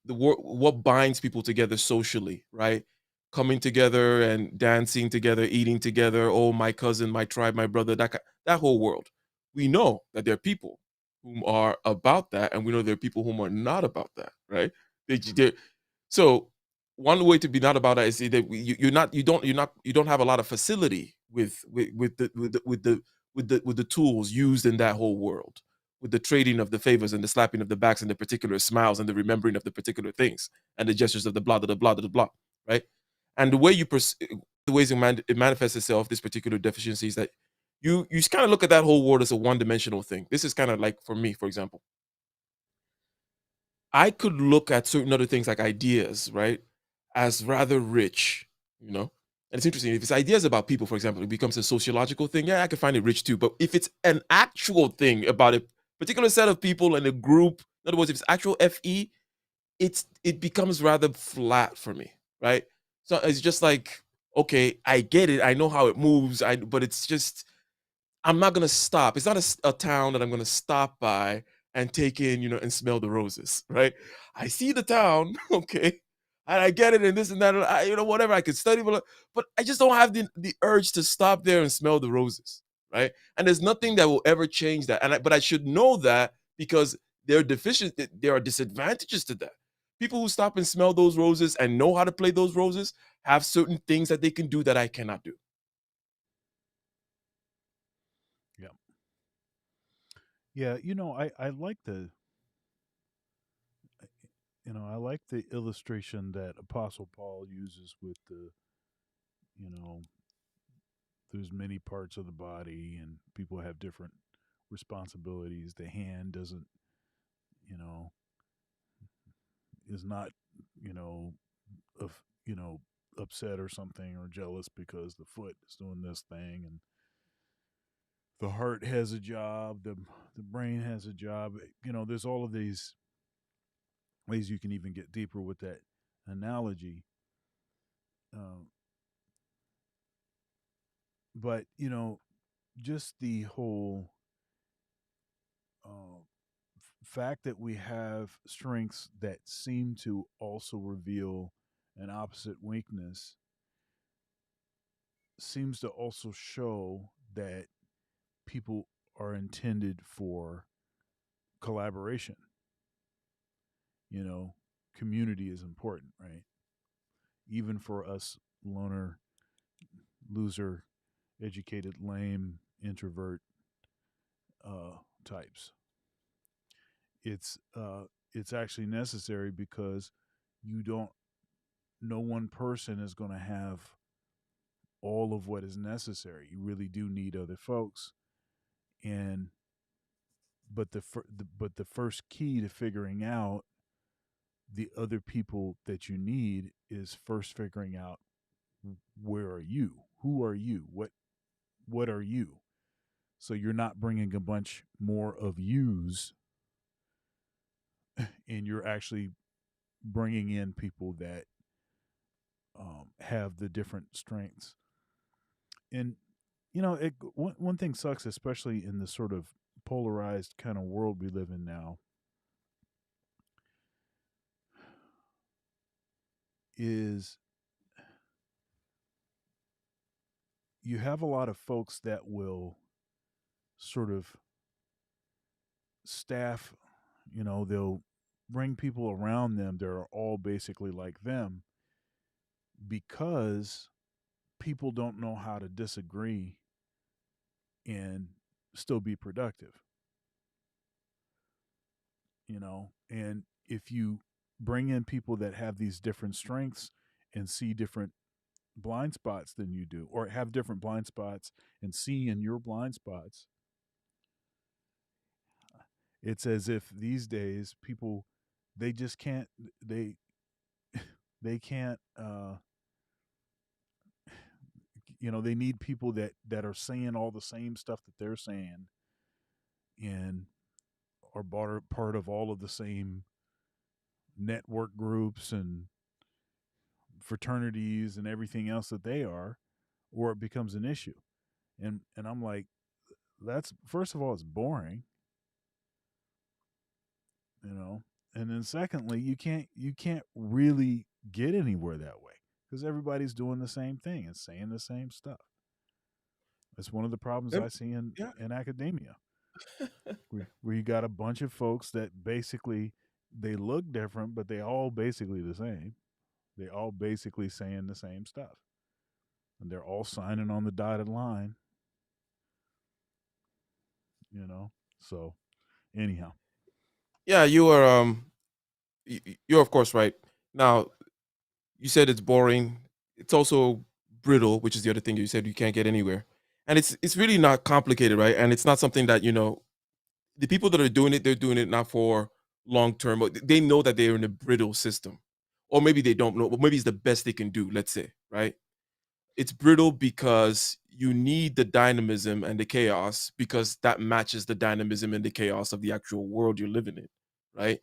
what binds people together socially, right? Coming together and dancing together, eating together. Oh, my cousin, my tribe, my brother, that whole world. We know that there are people who are about that, and we know there are people who are not about that, right? So one way to be not about that is that you don't have a lot of facility with the tools used in that whole world, with the trading of the favors and the slapping of the backs and the particular smiles and the remembering of the particular things and the gestures of the blah blah blah blah blah, right? And the way the ways it manifests itself, this particular deficiency, is that you kind of look at that whole world as a one-dimensional thing. This is kind of like, for me, for example, I could look at certain other things like ideas, right, as rather rich, you know. And it's interesting, if it's ideas about people, for example, it becomes a sociological thing. Yeah, I can find it rich too. But if it's an actual thing about a particular set of people and a group, in other words, if it's actual FE, it becomes rather flat for me, right? So it's just like, okay, I get it, I know how it moves, but it's just, I'm not gonna stop. It's not a town that I'm gonna stop by and take in, and smell the roses, right? I see the town, okay, and I get it, and this and that, and whatever. I could study, but I just don't have the urge to stop there and smell the roses, right? And there's nothing that will ever change that. But I should know that, because there are there are disadvantages to that. People who stop and smell those roses and know how to play those roses have certain things that they can do that I cannot do. Yeah. Yeah, I like I like the illustration that Apostle Paul uses with you know, there's many parts of the body and people have different responsibilities. The hand doesn't, you know, is not, you know, of, upset or something or jealous because the foot is doing this thing, and the heart has a job, the brain has a job. There's all of these ways you can even get deeper with that analogy. Um, but just the whole uh, fact that we have strengths that seem to also reveal an opposite weakness seems to also show that people are intended for collaboration. You know, Community is important, right? Even for us loner, loser, educated, lame, introvert types. It's it's actually necessary because you don't. No one person is going to have all of what is necessary. You really do need other folks, and but the first key to figuring out the other people that you need is first figuring out where are you, who are you, what are you, so you're not bringing a bunch more of yous, and you're actually bringing in people that have the different strengths. And one thing sucks, especially in the sort of polarized kind of world we live in now, is you have a lot of folks that will sort of staff, they'll bring people around them that are all basically like them, because people don't know how to disagree and still be productive, and if you bring in people that have these different strengths and see different blind spots than you do, or have different blind spots and see in your blind spots, it's as if these days people, they just can't, they can't they need people that are saying all the same stuff that they're saying, and are part of all of the same network groups and fraternities and everything else that they are, or it becomes an issue. And I'm like, that's, first of all, it's boring, you know and then secondly, you can't really get anywhere that way, because everybody's doing the same thing and saying the same stuff. It's one of the problems I see Yeah. in academia, where you got a bunch of folks that basically, they look different, but they all basically the same. They all basically saying the same stuff, and they're all signing on the dotted line. So anyhow, Yeah, you are you're of course right. Now, you said it's boring. It's also brittle, which is the other thing you said you can't get anywhere. And it's really not complicated, right? And it's not something that, the people that are doing it, they're doing it not for long term. But they know that they're in a brittle system. Or maybe they don't know, but maybe it's the best they can do, let's say, right? It's brittle because you need the dynamism and the chaos because that matches the dynamism and the chaos of the actual world you're living in, right?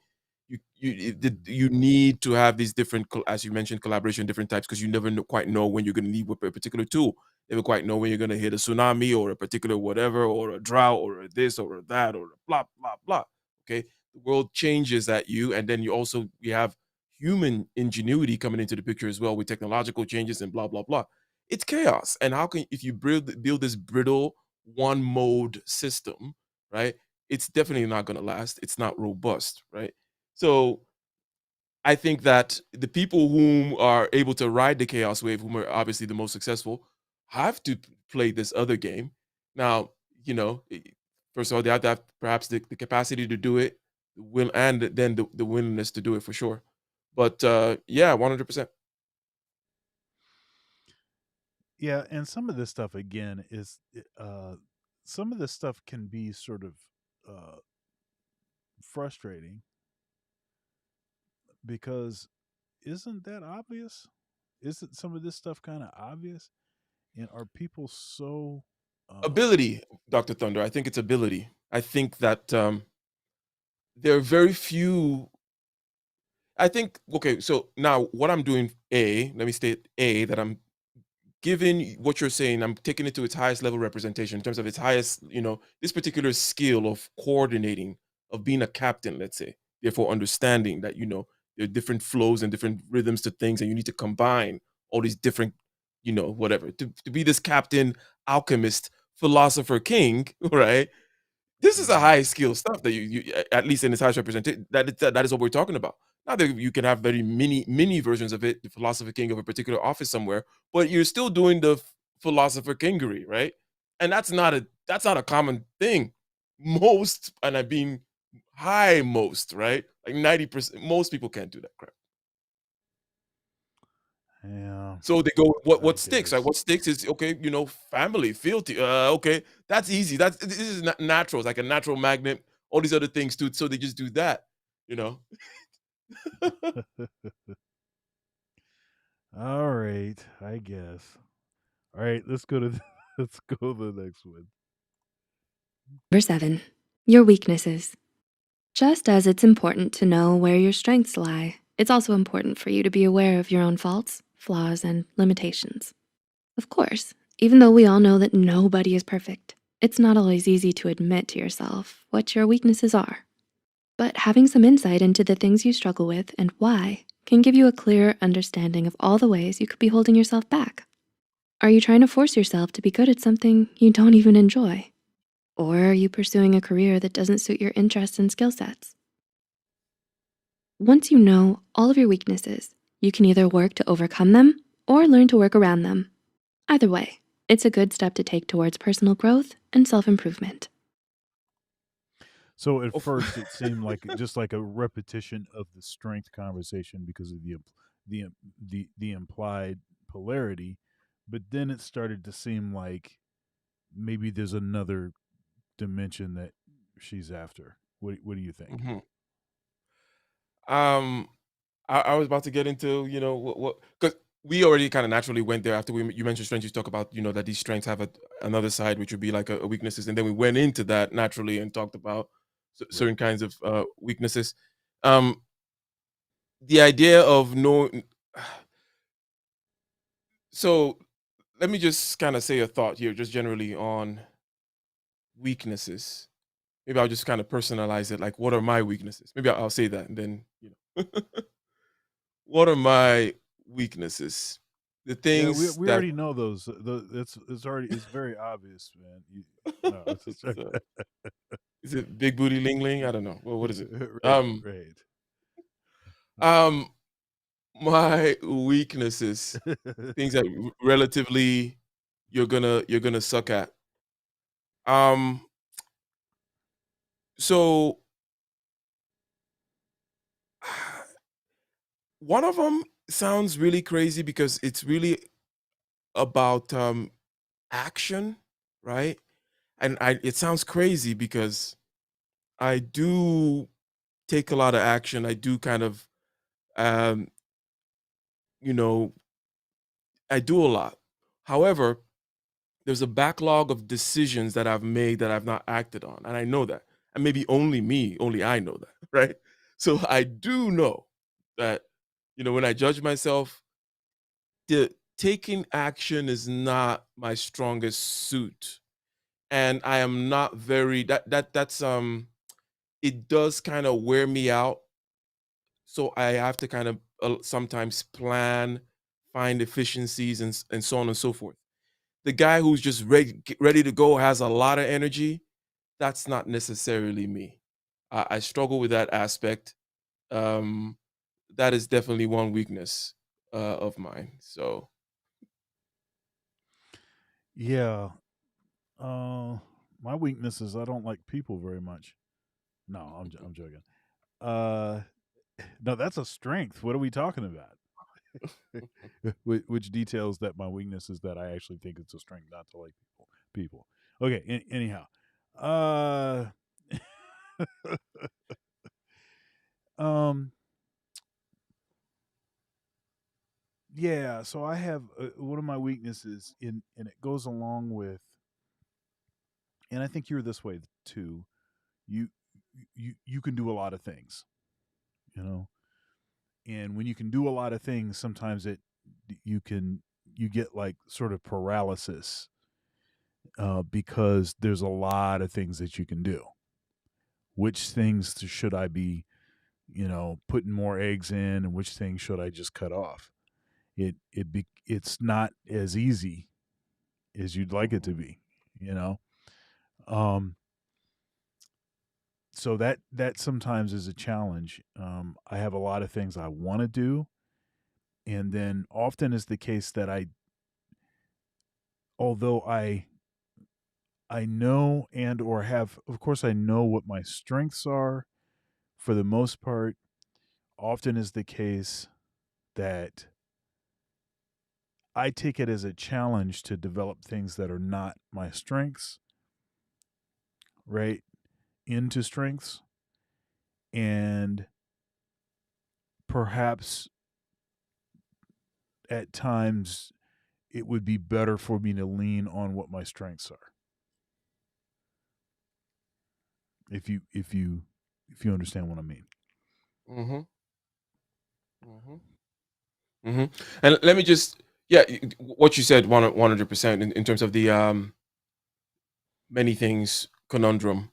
You need to have these different, as you mentioned, collaboration, different types, because you never quite know when you're going to need a particular tool. Never quite know when you're going to hit a tsunami or a particular whatever or a drought or a this or a that or a blah blah blah. Okay, the world changes at you, and then we have human ingenuity coming into the picture as well with technological changes and blah blah blah. It's chaos. And how can, if you build this brittle one mode system, right? It's definitely not going to last. It's not robust, right? So I think that the people whom are able to ride the chaos wave, whom are obviously the most successful, have to play this other game. Now, first of all, they have to have perhaps the capacity to do it, and then the willingness to do it for sure. But yeah, 100%. yeah, and some of this stuff again some of this stuff can be sort of uh, frustrating because isn't that obvious? Isn't some of this stuff kind of obvious? And are people so Ability, Dr. Thunder. I think it's ability. I think that there are very few. I think, okay, so now what I'm doing, let me state that I'm giving what you're saying, I'm taking it to its highest level representation in terms of its highest, this particular skill of coordinating, of being a captain, let's say. Therefore, understanding that, there are different flows and different rhythms to things, and you need to combine all these different, whatever, to be this captain, alchemist, philosopher, king, right? This is a high skill stuff that at least in its highest representation, that is what we're talking about. Now that you can have very mini versions of it, the philosopher king of a particular office somewhere, but you're still doing the philosopher kingery, right? And that's not a common thing. Most, and I mean high most, right? Like 90%, most people can't do that crap. yeah, So they go, what I sticks? Right? guess. What sticks is okay, family, fealty. Okay, that's easy. This is natural. It's like a natural magnet. All these other things too. So they just do that. You know. All right, I guess. All right, let's go to let's go to the next one. Number 7, your weaknesses. Just as it's important to know where your strengths lie, it's also important for you to be aware of your own faults, flaws, and limitations. Of course, even though we all know that nobody is perfect, it's not always easy to admit to yourself what your weaknesses are. But having some insight into the things you struggle with and why can give you a clearer understanding of all the ways you could be holding yourself back. Are you trying to force yourself to be good at something you don't even enjoy? Or are you pursuing a career that doesn't suit your interests and skill sets? Once you know all of your weaknesses, you can either work to overcome them or learn to work around them. Either way, it's a good step to take towards personal growth and self-improvement. So at Of- first it seemed like just like a repetition of the strength conversation because of the implied polarity, but then it started to seem like maybe there's another dimension that she's after. What do you think? Mhm. Um, I was about to get into, what, because we already kind of naturally went there after you mentioned strengths. You talk about, that these strengths have another side, which would be like a weaknesses, and then we went into that naturally and talked about Right. certain kinds of weaknesses. Um, the idea of no, so let me just kind of say a thought here, just generally on weaknesses. Maybe I'll just kind of personalize it. Like, what are my weaknesses? Maybe I'll say that, and then what are my weaknesses? The Yeah, we things we that already know those. It's very obvious, man. No, it's just, so, is it big booty ling ling? I don't know. Well, what is it? right, Um, right. um, my weaknesses, things that relatively you're gonna suck at. Um, so one of them sounds really crazy because it's really about action, right? And it sounds crazy because I do take a lot of action. I do kind of um, you know, I do a lot. However, there's a backlog of decisions that I've made that I've not acted on, and I know that. And maybe only me, only I know that, right? So I do know that, when I judge myself, the taking action is not my strongest suit. And I am not very that's it does kind of wear me out. So I have to kind of sometimes plan, find efficiencies and so on and so forth. The guy who's just ready to go has a lot of energy. That's not necessarily me. I struggle with that aspect. Um, that is definitely one weakness of mine. So Yeah. Uh, my weakness is I don't like people very much. No, I'm joking. Uh, no, that's a strength. What are we talking about? Which details that my weakness is that I actually think it's a strength not to like people. Okay. Anyhow, uh, um, yeah. So I have one of my weaknesses and it goes along with, and I think you're this way too. You you can do a lot of things, you know, and when you can do a lot of things, sometimes you can you get like sort of paralysis because there's a lot of things that you can do. Which things should I be, putting more eggs in, and which things should I just cut off? It's not as easy as you'd like it to be, you know. Um, so that sometimes is a challenge. I have a lot of things I want to do, and then often is the case that although I know and or have, of course, I know what my strengths are for the most part. Often is the case that I take it as a challenge to develop things that are not my strengths, right, into strengths. And perhaps at times it would be better for me to lean on what my strengths are. If you understand what I mean. hmm hmm hmm and let me just what you said 100% in terms of the many things conundrum.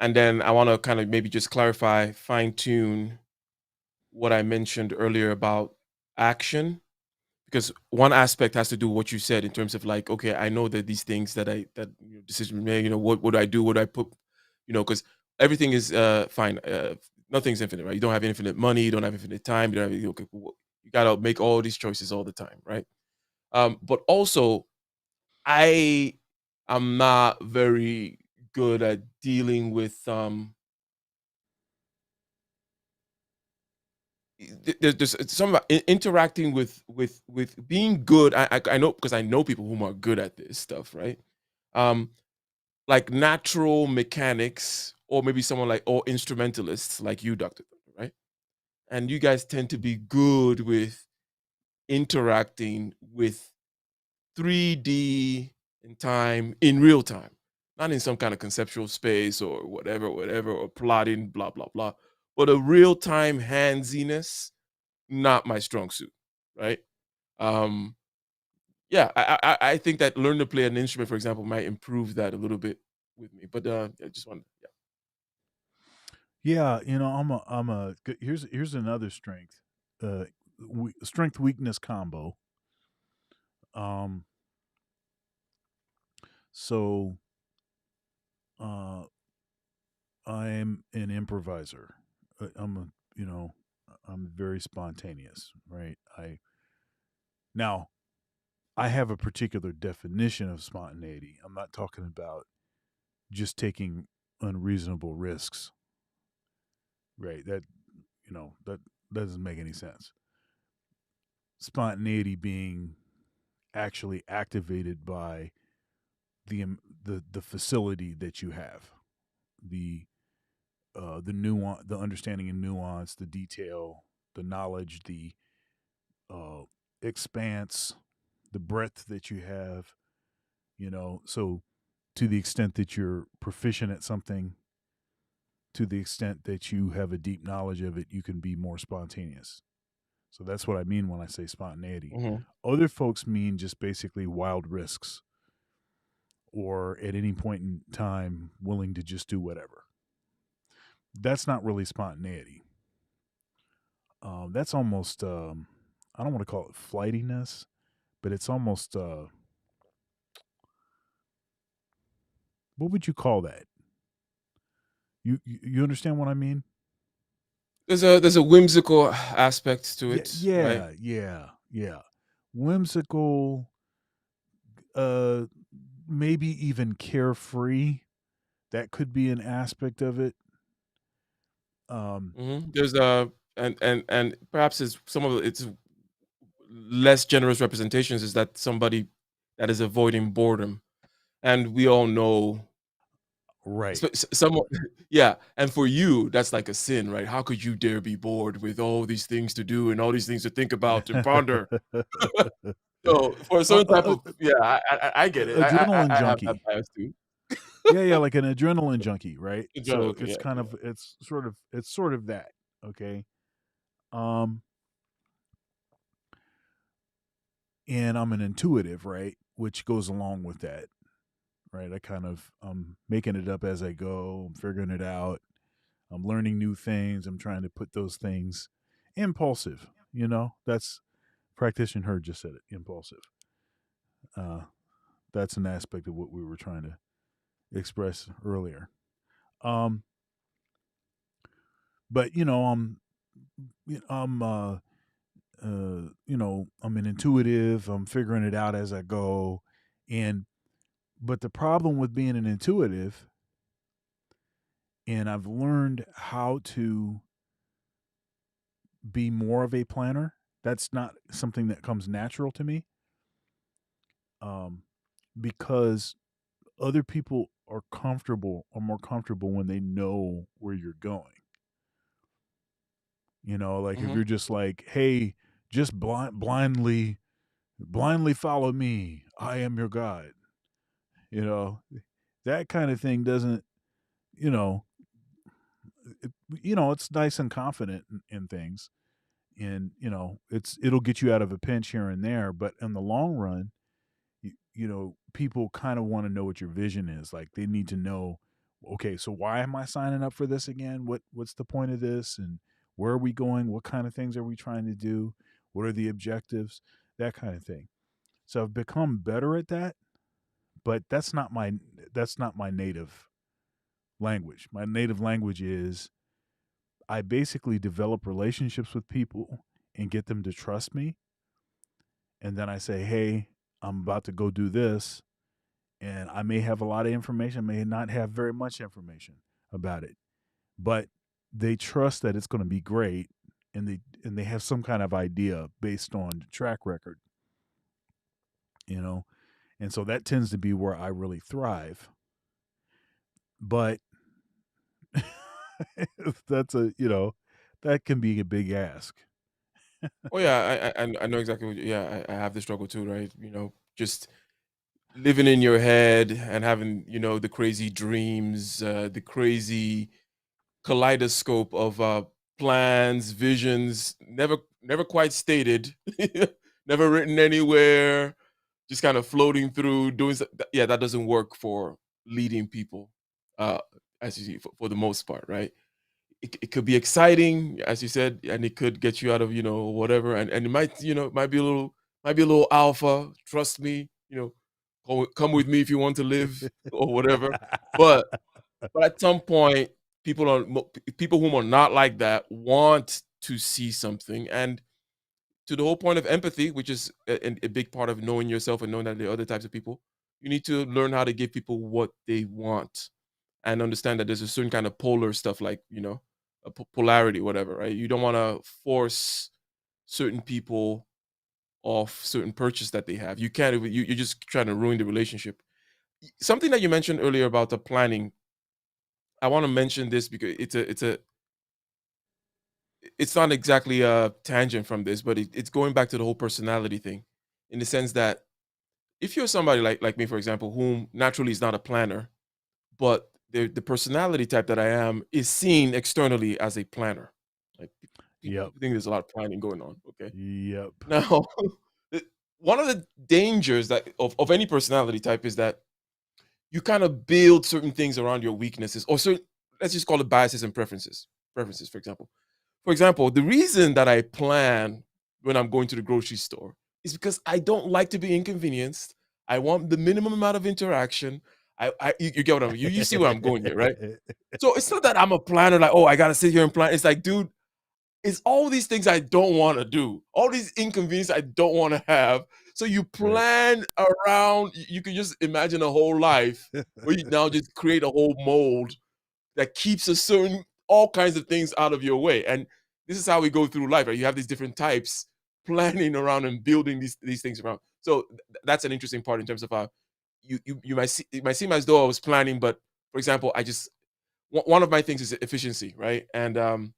And then I want to kind of maybe just clarify, fine tune what I mentioned earlier about action, because one aspect has to do with what you said in terms of like, okay, I know that these things decision made, what would I do? Would I put, because everything is fine. Nothing's infinite, right? You don't have infinite money, you don't have infinite time, you don't have, okay, you got to make all these choices all the time, right? But also, I am not very good at dealing with there's some about interacting with being good. I know because I know people who are good at this stuff, right? Um, like natural mechanics, or maybe someone like or instrumentalists like you, Doctor, right? And you guys tend to be good with interacting with 3D in time in real time, not in some kind of conceptual space or whatever, or plotting, blah blah blah, but a real time handsiness, not my strong suit, right? Um, yeah, I think that learn to play an instrument, for example, might improve that a little bit with me. But I just want, yeah. Yeah, here's another strength. Strength weakness combo. Um, so uh, I'm an improviser. I'm a I'm very spontaneous, right? Now I have a particular definition of spontaneity. I'm not talking about just taking unreasonable risks, right? That doesn't make any sense. Spontaneity being actually activated by the facility that you have, the nuance, the understanding and nuance, the detail, the knowledge, the uh, expanse, the breadth that you have. So to the extent that you're proficient at something, to the extent that you have a deep knowledge of it, you can be more spontaneous. So that's what I mean when I say spontaneity. Mhm. Other folks mean just basically wild risks, or at any point in time willing to just do whatever. That's not really spontaneity. That's almost I don't want to call it flightiness, but it's almost what would you call that? You understand what I mean? There's a whimsical aspect to Yeah, it, right? yeah. Whimsical, uh, maybe even carefree. That could be an aspect of it. There's a and perhaps it's some of its less generous representations is that somebody that is avoiding boredom, and we all know Right. someone yeah, and for you that's like a sin, right? How could you dare be bored with all these things to do and all these things to think about and ponder? So for a certain type of yeah, I get it. Adrenaline I have that junkie. bias too. Yeah, like an adrenaline junkie, right? So Okay, it's yeah, kind yeah. of it's sort of that. Okay. Um, and I'm an intuitive, right? Which goes along with that, right? I'm making it up as I go. I'm figuring it out. I'm learning new things. I'm trying to put those things impulsive. That's practitioner Heard just said it. Impulsive. Uh, that's an aspect of what we were trying to express earlier. Um, but I'm I'm an intuitive. I'm figuring it out as I go, and but the problem with being an intuitive, and I've learned how to be more of a planner. That's not something that comes natural to me, um, because other people are more comfortable when they know where you're going. Like if Mhm. you're just like, hey, just blindly follow me. I am your God. You know, that kind of thing doesn't, you know, it's nice and confident in things, and it'll get you out of a pinch here and there, but in the long run, people kind of want to know what your vision is. Like they need to know, okay, so why am I signing up for this again? What's the point of this? And where are we going? What kind of things are we trying to do? What are the objectives? That kind of thing. So I've become better at that, but that's not my native language. My native language is I basically develop relationships with people and get them to trust me. And then I say, hey, I'm about to go do this. And I may have a lot of information, may not have very much information about it, but they trust that it's going to be great, and they have some kind of idea based on track record, you know. And so that tends to be where I really thrive. But that's that can be a big ask. Oh yeah, I know exactly what yeah, I have the struggle too, right? Just living in your head and having, the crazy dreams, the crazy kaleidoscope of plans, visions, never quite stated, never written anywhere, just kind of floating through doing yeah, that doesn't work for leading people uh as you see for the most part, right? It could be exciting, as you said, and it could get you out of, whatever, and it might, might be a little alpha, trust me, come with me if you want to live or whatever. But at some point, people whom are not like that want to see something. And to the whole point of empathy, which is a big part of knowing yourself and knowing that there are other types of people, you need to learn how to give people what they want and understand that there's a certain kind of polar stuff, like, a polarity, whatever, right? You don't want to force certain people off certain purchase that they have. You can't, you're just trying to ruin the relationship. Something that you mentioned earlier about the planning, I want to mention this because it's not exactly a tangent from this, but it's going back to the whole personality thing, in the sense that if you're somebody like me, for example, whom naturally is not a planner, but the personality type that I am is seen externally as a planner. Like, people Yep. think there's a lot of planning going on. Okay, Yep. now one of the dangers that of any personality type is that you kind of build certain things around your weaknesses, or certain, let's just call it biases and preferences. Preferences, for example. For example, the reason that I plan when I'm going to the grocery store is because I don't like to be inconvenienced. I want the minimum amount of interaction. You get what I mean? You see where I'm going here, right? So it's not that I'm a planner, like, oh, I gotta sit here and plan. It's like, dude, it's all these things I don't want to do, all these inconveniences I don't want to have. So you Right. plan around. You can just imagine a whole life where you now just create a whole mold that keeps a certain all kinds of things out of your way. And this is how we go through life, right? You have these different types planning around and building these things around. So that's an interesting part in terms of how you might see, it might seem as though I was planning, but for example, one of my things is efficiency, right? And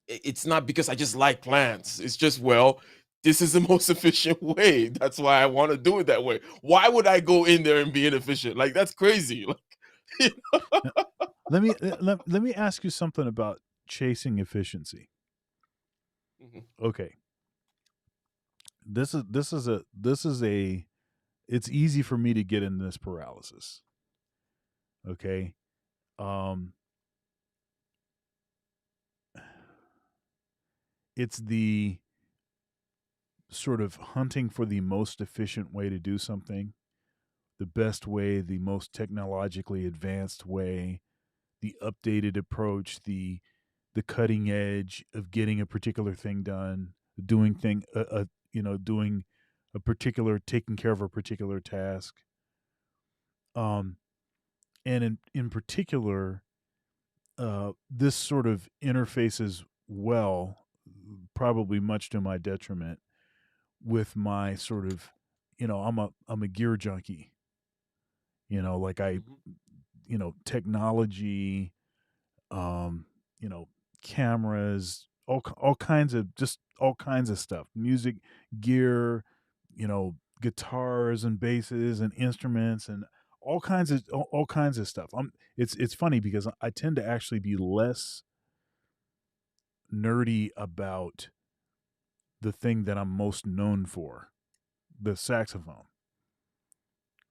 it's not because I just like plans. It's just, well, this is the most efficient way. That's why I want to do it that way. Why would I go in there and be inefficient? Like, that's crazy. Like, Let me ask you something about chasing efficiency. Mhm. Okay. This is a it's easy for me to get in this paralysis. Okay. It's the sort of hunting for the most efficient way to do something, the best way, the most technologically advanced way, the updated approach, the cutting edge of getting a particular thing done, doing a particular, taking care of a particular task. Um, and in particular, this sort of interfaces well, probably much to my detriment, with my sort of, I'm a gear junkie. Like Mhm. technology, um, cameras, all kinds of, just all kinds of stuff, music, gear, guitars and basses and instruments and all kinds of stuff. It's funny because I tend to actually be less nerdy about the thing that I'm most known for, the saxophone,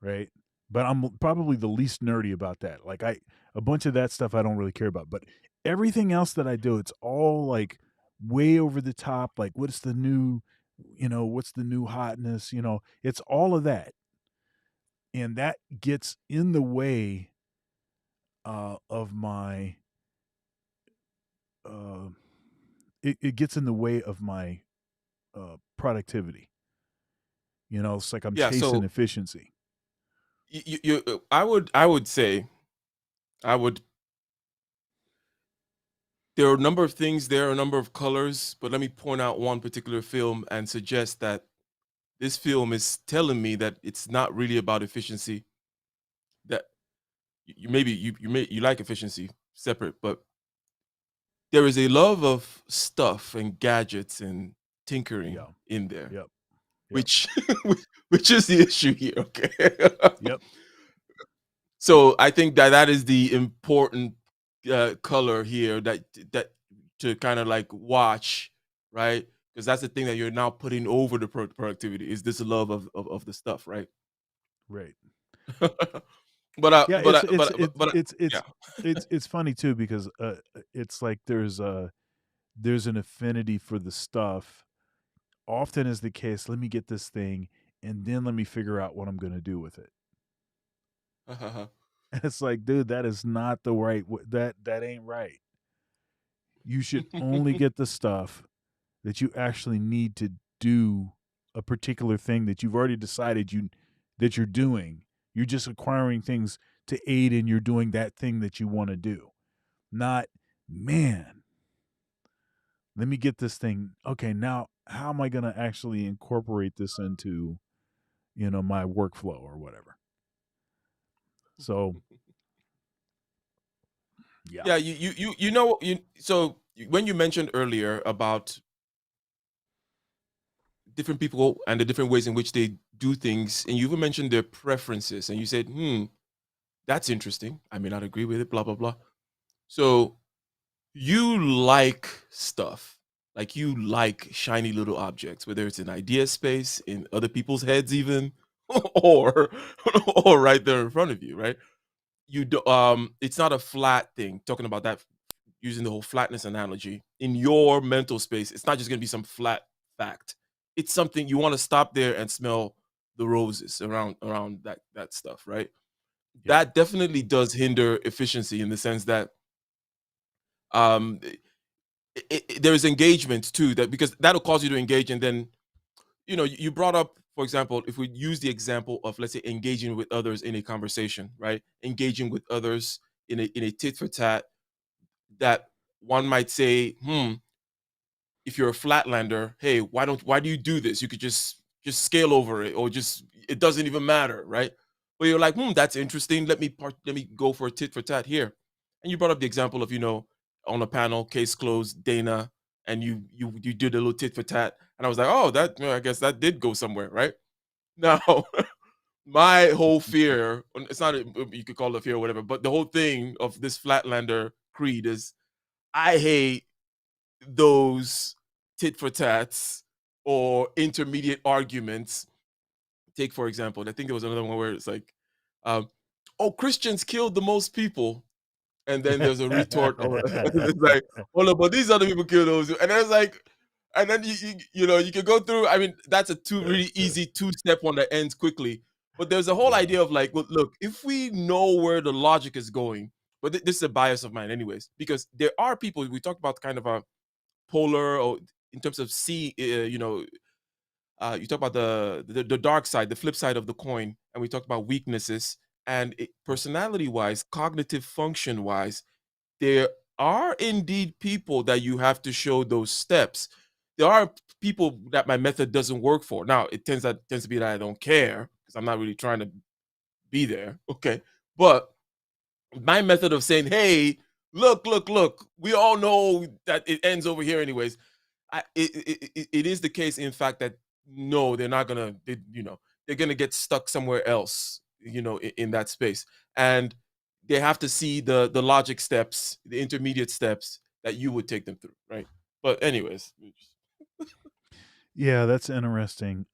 right? But I'm probably the least nerdy about that. Like, a bunch of that stuff I don't really care about, but everything else that I do, it's all like way over the top. Like, what's the new hotness? It's all of that, and that gets in the way of my. Uh, it gets in the way of my productivity. It's like I'm Yeah. chasing So efficiency. I would say, I would. There are a number of things. There are a number of colors, but let me point out one particular film and suggest that this film is telling me that it's not really about efficiency. That maybe you like efficiency separate, but there is a love of stuff and gadgets and tinkering Yeah. in there, Yep. Yep. which which is the issue here. Okay. Yep. So I think that is the important color here, that to kind of like watch, right? Because that's the thing that you're now putting over the productivity, is this love of the stuff, right? Right. but Yeah, but yeah. it's funny too because it's like there's an affinity for the stuff. Often is the case. Let me get this thing, and then let me figure out what I'm going to do with it. And it's like, dude, that is not the right. That ain't right. You should only get the stuff that you actually need to do a particular thing that you've already decided that you're doing. You're just acquiring things to aid in you're doing that thing that you want to do. Not, man, let me get this thing. Okay, now how am I going to actually incorporate this into, my workflow or whatever? So, yeah. Yeah, you know so when you mentioned earlier about different people and the different ways in which they do things, and you even mentioned their preferences, and you said, that's interesting. I may not agree with it, blah blah blah. So you like stuff. Like you like shiny little objects, whether it's in idea space, in other people's heads even, or or right there in front of you, right? You do, it's not a flat thing. Talking about that using the whole flatness analogy in your mental space, it's not just going to be some flat fact. It's something you want to stop there and smell the roses around that stuff, right? Yeah. That definitely does hinder efficiency in the sense that um there's engagement too, that because that'll cause you to engage. And then you brought up, for example, if we use the example of, let's say, engaging with others in a conversation, right? Engaging with others in a tit for tat, that one might say, if you're a flatlander, hey, why do you do this? You could just scale over it, or just, it doesn't even matter, right? But you're like, that's interesting. Let me go for a tit for tat here. And you brought up the example of, on a panel, case closed, Dana, and you did a little tit for tat, and I was like, oh, I guess that did go somewhere, right? Now, my whole fear, it's not you could call it a fear or whatever, but the whole thing of this flatlander creed is, I hate those tit for tats or intermediate arguments. Take, for example, I think there was another one where it's like, oh, Christians killed the most people. And then there's a retort. It's like, oh, no, but these other people killed those. And then it's like, and then you can go through. I mean, that's a really easy 2-step one that ends quickly. But there's a whole idea of like, well, look, if we know where the logic is going, but this is a bias of mine, anyways, because there are people, we talked about kind of a polar, or in terms of you talk about the dark side, the flip side of the coin, and we talked about weaknesses. And personality wise, cognitive function wise, there are indeed people that you have to show those steps. There are people that my method doesn't work for. Now it tends to be that I don't care, because I'm not really trying to be there, okay? But my method of saying, hey, look, we all know that it ends over here anyways. It is the case, in fact, that no, they're not gonna, they're gonna get stuck somewhere else, in that space. And they have to see the logic steps, the intermediate steps that you would take them through, right? But anyways, Yeah, that's interesting.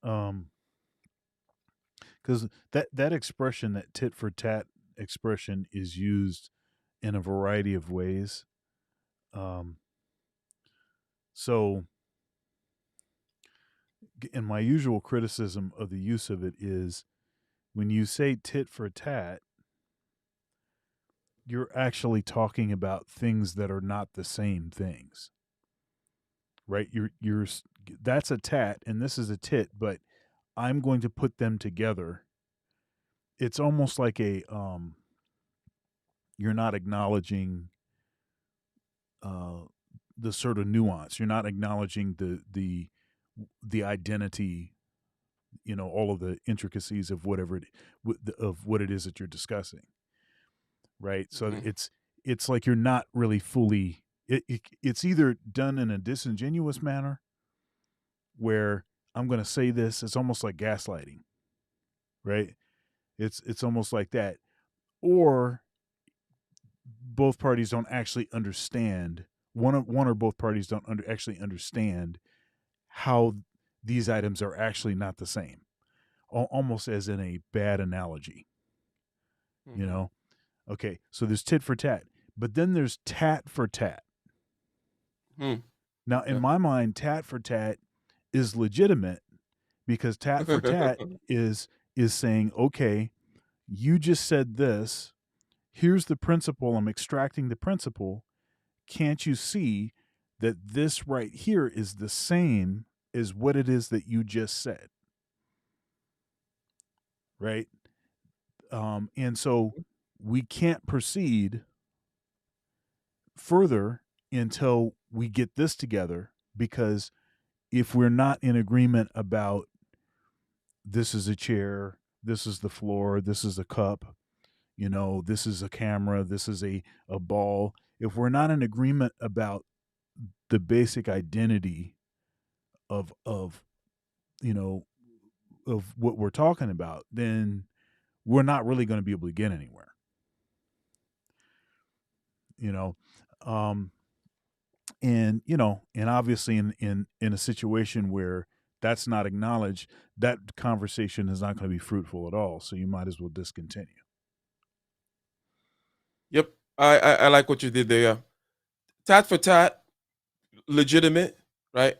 Because that expression, that tit for tat expression, is used in a variety of ways. So, and my usual criticism of the use of it is, when you say tit for tat, you're actually talking about things that are not the same things, right? You're that's a tat and this is a tit, but I'm going to put them together. It's almost like you're not acknowledging the sort of nuance. You're not acknowledging the identity, all of the intricacies of of what it is that you're discussing, right? So it's like you're not really fully. It's either done in a disingenuous manner, where I'm going to say this. It's almost like gaslighting, right? It's almost like that, or both parties don't actually understand. One or both parties don't actually understand how these items are actually not the same. Almost as in a bad analogy, Okay, so there's tit for tat, but then there's tat for tat. Now, in my mind, tat for tat is legitimate, because tat for tat is saying, okay, you just said this. Here's the principle. I'm extracting the principle. Can't you see that this right here is the same as what it is that you just said, right? And so we can't proceed further until we get this together, because if we're not in agreement about this is a chair, this is the floor, this is a cup, this is a camera, this is a ball, if we're not in agreement about the basic identity of you know of what we're talking about, then we're not really going to be able to get anywhere. you know and obviously in a situation where that's not acknowledged, that conversation is not going to be fruitful at all, so you might as well discontinue. Yep. I like what you did there. Yeah. Tat for tat, legitimate, right?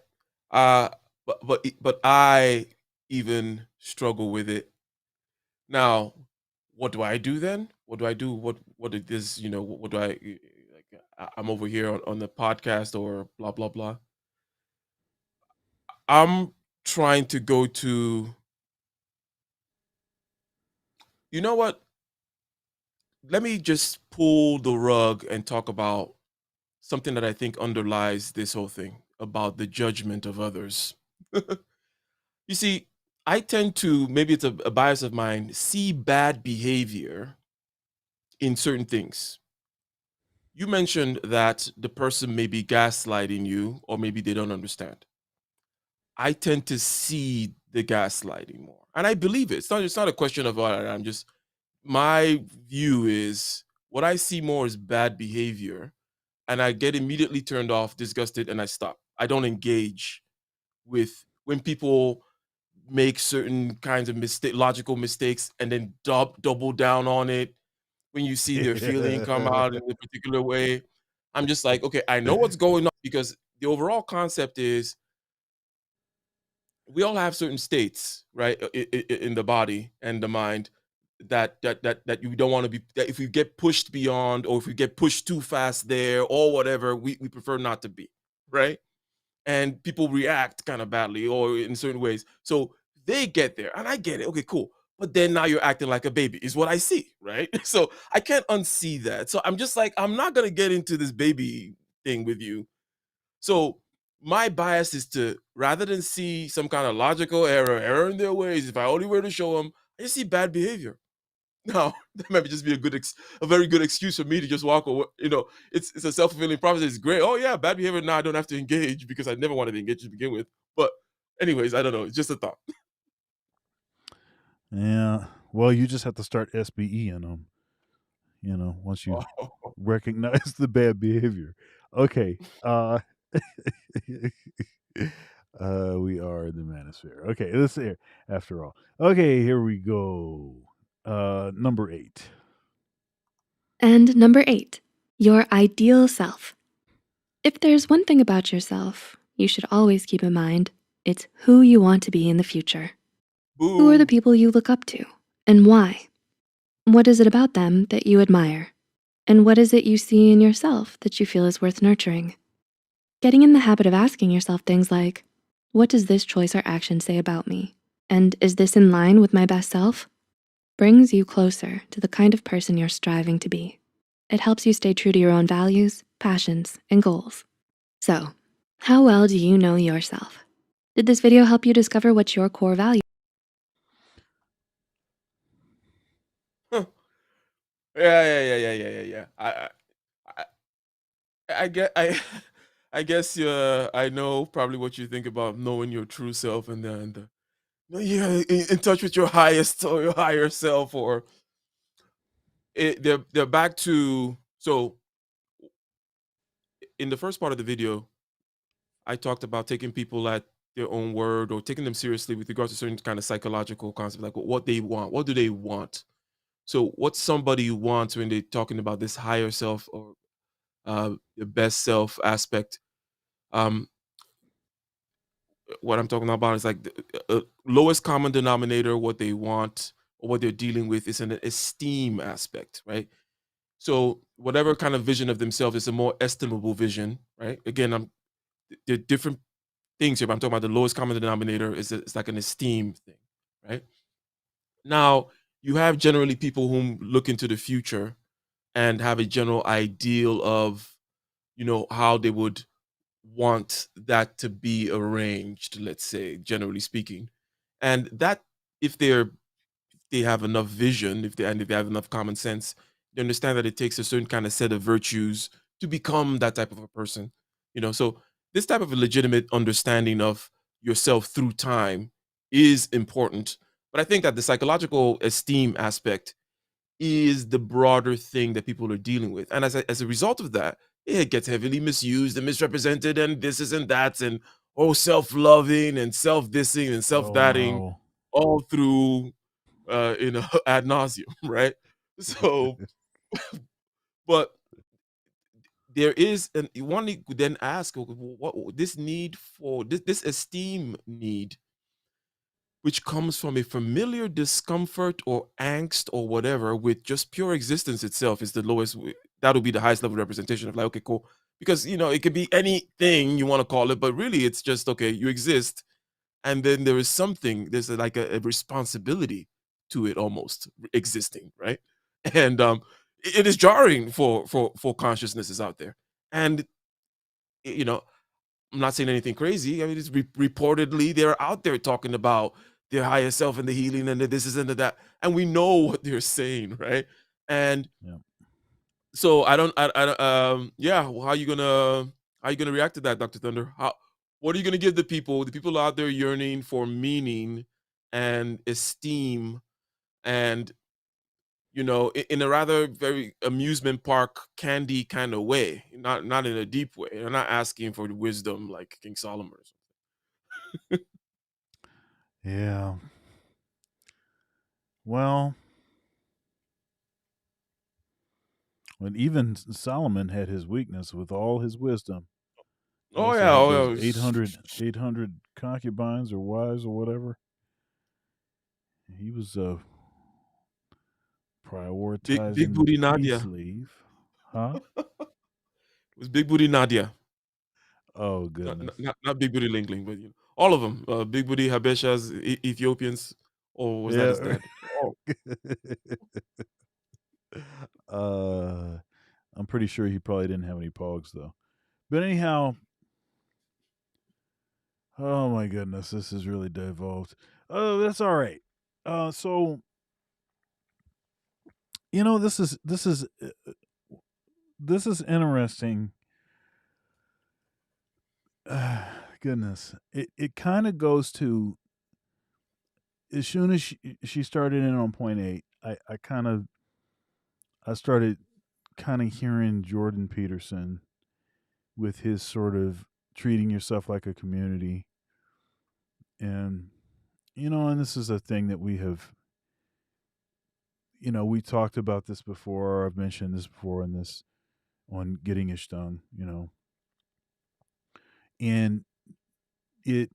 Uh, but I even struggle with it. Now, what do I do then? What do I do? What it is? What do I like? I'm over here on the podcast or blah blah blah. I'm trying to go to. You know what? Let me just pull the rug and talk about something that I think underlies this whole thing about the judgment of others. You see, I tend to, maybe it's a bias of mine, see bad behavior in certain things. You mentioned that the person may be gaslighting you, or maybe they don't understand. I tend to see the gaslighting more, and I believe it. It's not a question of I'm just, my view is what I see more is bad behavior, and I get immediately turned off, disgusted, and I stop. I don't engage with when people make certain kinds of logical mistakes, and then double down on it. When you see their feeling come out in a particular way, I'm just like, okay, I know what's going on, because the overall concept is we all have certain states, right, in the body and the mind that you don't want to be, that if you get pushed beyond, or if you get pushed too fast there or whatever, we prefer not to be, right? And people react kind of badly or in certain ways. So they get there, and I get it. Okay, cool. But then now you're acting like a baby, is what I see, right? So I can't unsee that. So I'm just like, I'm not gonna get into this baby thing with you. So my bias is to, rather than see some kind of logical error in their ways, if I only were to show them, I just see bad behavior. Now, that might just be a very good excuse for me to just walk away. It's a self-fulfilling prophecy. It's great. Oh yeah, bad behavior. Now I don't have to engage, because I never wanted to engage to begin with. But anyways, I don't know. It's just a thought. Yeah. Well, you just have to start SBE in them, once you Oh. recognize the bad behavior. Okay. We are in the manosphere. Okay, let's see here. After all. Okay, here we go. Number 8. And number 8, your ideal self. If there's one thing about yourself you should always keep in mind, it's who you want to be in the future. Who are the Boo. people you look up to, and why? What is it about them that you admire? And what is it you see in yourself that you feel is worth nurturing? Getting in the habit of asking yourself things like, what does this choice or action say about me? And is this in line with my best self? Brings you closer to the kind of person you're striving to be. It helps you stay true to your own values, passions, and goals. So, how well do you know yourself? Did this video help you discover what your core value? Huh. Yeah. I get I guess I know probably what you think about knowing your true self, and then yeah, in touch with your highest or your higher self, or they're back to. So in the first part of the video, I talked about taking people at their own word, or taking them seriously with regards to certain kind of psychological concepts, like what they want. What do they want? So what somebody wants when they're talking about this higher self, or the best self aspect. Um, what I'm talking about is like the lowest common denominator. What they want or what they're dealing with is an esteem aspect, right? So whatever kind of vision of themselves is a more estimable vision, right? Again, I'm there are different things here, but I'm talking about the lowest common denominator is it's like an esteem thing, right? Now, you have generally people who look into the future and have a general ideal of, how they would want that to be arranged, let's say, generally speaking. And that, if they have enough vision, if they have enough common sense, they understand that it takes a certain kind of set of virtues to become that type of a person. So this type of a legitimate understanding of yourself through time is important. But I think that the psychological esteem aspect is the broader thing that people are dealing with. And as a result of that, it gets heavily misused and misrepresented, and this isn't that, and self-loving and self-dissing and Oh self-thatting no. all through ad nauseum, right? So, but there is, and one could then ask, okay, what this need for this esteem need, which comes from a familiar discomfort or angst or whatever with just pure existence itself, is the lowest. That'll be the highest level representation of like, okay, cool, because it could be anything you want to call it, but really it's just, okay, you exist, and then there is something, there's like a responsibility to it, almost existing, right? And it is jarring for consciousnesses out there. And you know I'm not saying anything crazy. I mean, it's reportedly they're out there talking about their higher self and the healing and the this is and the that, and we know what they're saying, right? And Yeah. so I don't, yeah, well, how you gonna react to that, Dr. Thunder? What are you gonna give the people out there yearning for meaning and esteem, and in a rather very amusement park candy kind of way, not in a deep way. They're not asking for the wisdom like King Solomon or something. Yeah. Well, when even Solomon had his weakness with all his wisdom. He Oh also yeah, had oh those yeah. 800 concubines or wives or whatever. He was Big prioritizing the booty priest Nadia. leave. Huh? It was big booty Nadia. Oh, Not, goodness. not, not not big booty Ling Ling, but all of them. Big booty Habeshas, Ethiopians, or was that his Yeah. dad? Oh, uh, I'm pretty sure he probably didn't have any pogs, though. But anyhow, oh my goodness, this is really devolved. Oh, that's all right. So this is interesting. Goodness, it kind of goes to, as soon as she started in on point eight, I started kind of hearing Jordan Peterson with his sort of treating yourself like a community, and and this is a thing that we talked about this before. I've mentioned this before in this on Getting Ish Done, and it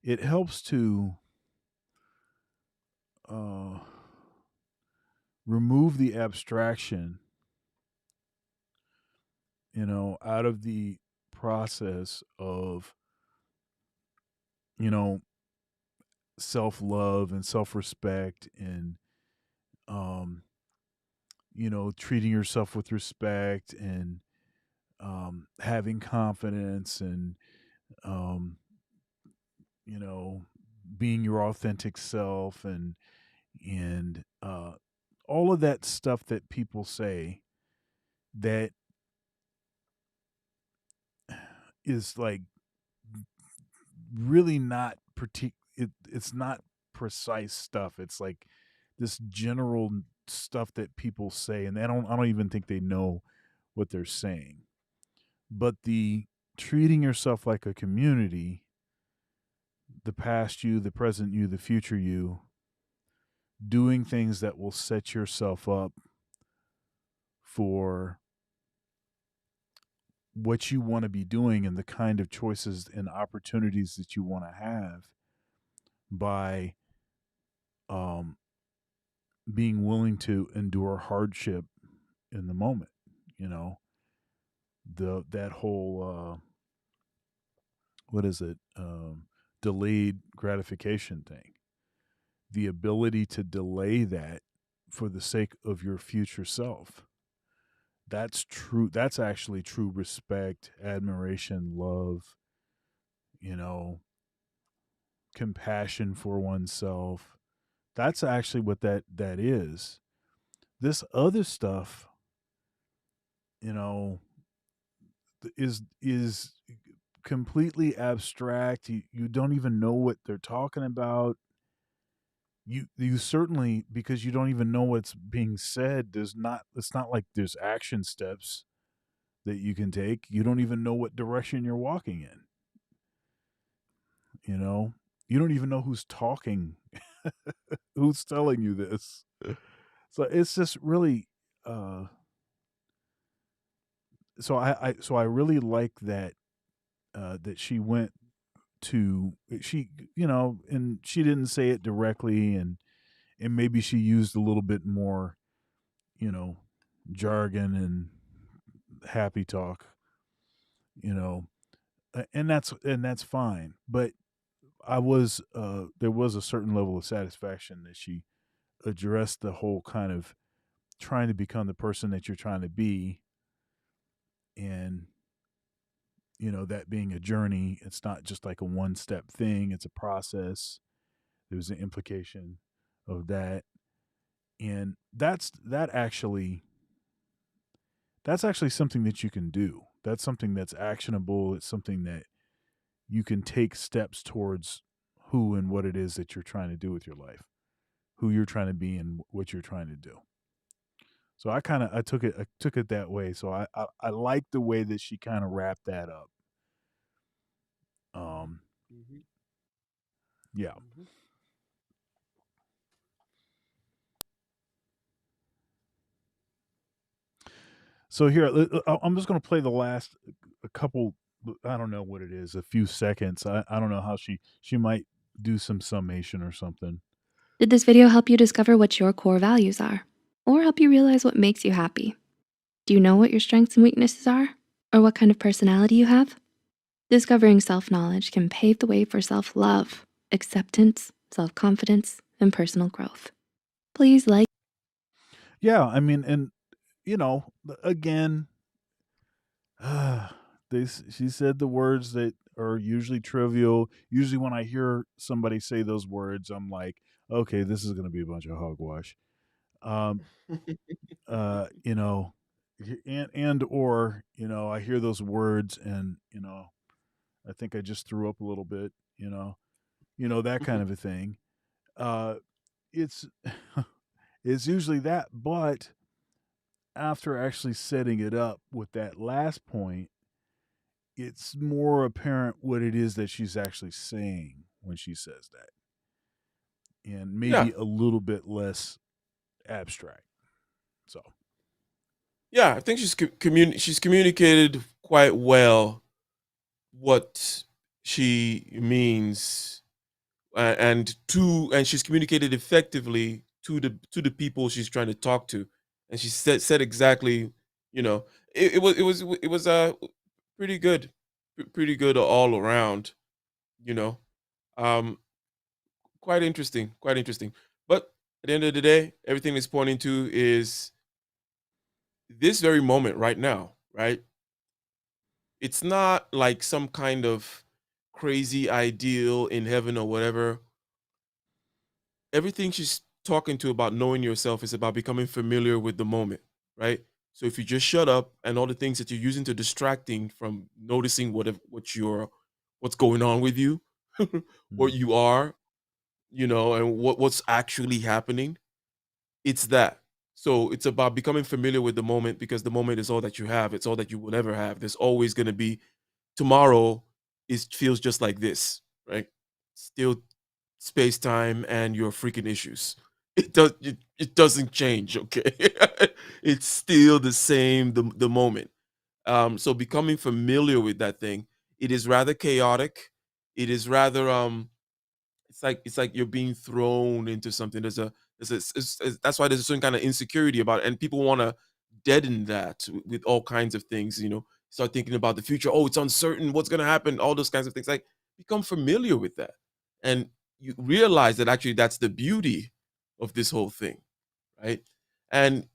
it helps to uh, remove the abstraction, out of the process of, you know, self love and self respect, and, um, treating yourself with respect, and having confidence, and, um, you know, being your authentic self, and all of that stuff that people say that is like really not it's not precise stuff. It's like this general stuff that people say, and I don't even think they know what they're saying. But the treating yourself like a community, the past you, the present you, the future you, doing things that will set yourself up for what you want to be doing and the kind of choices and opportunities that you want to have by um, being willing to endure hardship in the moment. You know, the that whole what is it? Delayed gratification thing. The ability to delay that for the sake of your future self. That's true. That's actually true respect, admiration, love, you know, compassion for oneself. That's actually what that is. This other stuff, you know, is completely abstract. You don't even know what they're talking about. You certainly, because you don't even know what's being said, there's not it's not like there's action steps that you can take. You don't even know what direction you're walking in, you know? You don't even know who's talking, who's telling you this. So it's just really uh so I really like that that she went to she and she didn't say it directly, and maybe she used a little bit more, you know, jargon and happy talk, you know, and that's fine. But there was a certain level of satisfaction that she addressed the whole kind of trying to become the person that you're trying to be, and that being a journey. It's not just like a one step thing, it's a process. There's an implication of that, and that's actually something that you can do. That's something that's actionable. It's something that you can take steps towards who and what it is that you're trying to do with your life, who you're trying to be, and what you're trying to do. So I took it that way. So I like the way that she kind of wrapped that up. Um, Hmm. yeah. Hmm. So here, I'm just going to play the last a couple. I don't know what it is, a few seconds. I don't know how she might do some summation or something. Did this video help you discover what your core values are? Or help you realize what makes you happy? Do you know what your strengths and weaknesses are? Or what kind of personality you have? Discovering self-knowledge can pave the way for self-love, acceptance, self-confidence, and personal growth. Please like. Yeah, I mean, and again, she said the words that are usually trivial. Usually, when I hear somebody say those words, I'm like, okay, this is going to be a bunch of hogwash. Um, you know, and or I hear those words, and I think I just threw up a little bit. That kind of a thing. Uh, it's it's usually that, but after actually setting it up with that last point, it's more apparent what it is that she's actually saying when she says that, and Yeah, maybe a little bit less abstract. So, yeah. I think she's communicated quite well what she means, and she's communicated effectively to the people she's trying to talk to, and she said exactly, you know, it was pretty good, pretty good all around, you know. Um, quite interesting, quite interesting. But at the end of the day, everything is pointing to is this very moment right now, right? It's not like some kind of crazy ideal in heaven or whatever. Everything she's talking to about knowing yourself is about becoming familiar with the moment, right? So if you just shut up and all the things that you're using to distracting from noticing what's going on with you, what mm, you are, and what's actually happening, it's that. So it's about becoming familiar with the moment because the moment is all that you have. It's all that you will ever have. There's always going to be tomorrow is feels just like this, right? Still space time and your freaking issues. It doesn't change, okay? It's still the same the moment. So becoming familiar with that thing, it is rather chaotic. It is rather it's like you're being thrown into something. That's why there's a certain kind of insecurity about it, and people want to deaden that with all kinds of things, start thinking about the future. Oh, it's uncertain. What's going to happen? All those kinds of things. Like, become familiar with that. And you realize that actually that's the beauty of this whole thing, right? And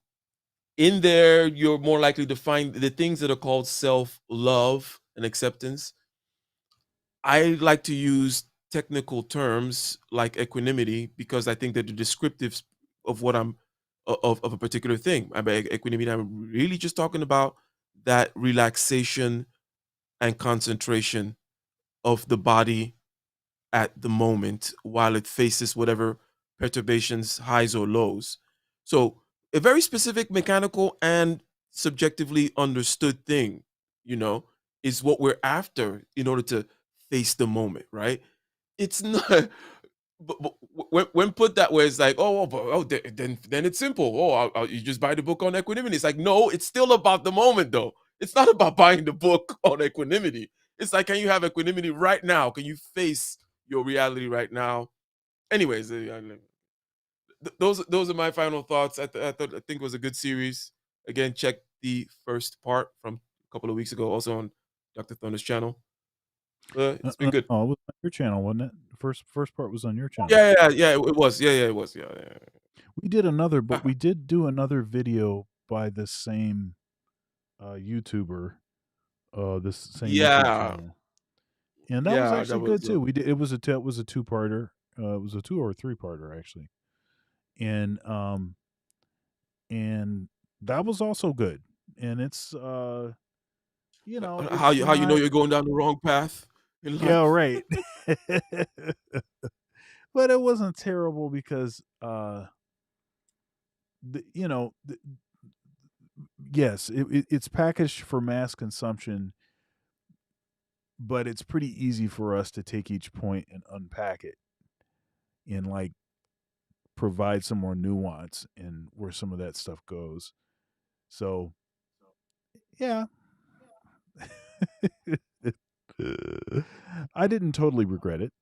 in there, you're more likely to find the things that are called self-love and acceptance. I like to use technical terms like equanimity because I think that the descriptives of what I'm of a particular thing. I mean, equanimity, I'm really just talking about that relaxation and concentration of the body at the moment while it faces whatever perturbations, highs or lows. So, a very specific mechanical and subjectively understood thing, you know, is what we're after in order to face the moment, right? It's not, but when put that way, it's like, then it's simple. Oh, you just buy the book on equanimity. It's like, no, it's still about the moment, though. It's not about buying the book on equanimity. It's like, can you have equanimity right now? Can you face your reality right now? Anyways, those are my final thoughts. I think it was a good series. Again, check the first part from a couple of weeks ago, also on Dr. Thunder's channel. It's been good. Oh, it was on your channel, wasn't it? The first part was on your channel. Yeah, it was. Yeah, it was. Yeah. We did another, but we did do another video by the same YouTuber, this same YouTube channel, and that was actually good too. We did. It was a two-parter. It was a 2 or 3-parter actually, and that was also good. And it's you know, how you know you're going down the wrong path in life. Yeah, right. But it wasn't terrible because yes, it's packaged for mass consumption, but it's pretty easy for us to take each point and unpack it and like provide some more nuance in where some of that stuff goes. So, yeah. I didn't totally regret it.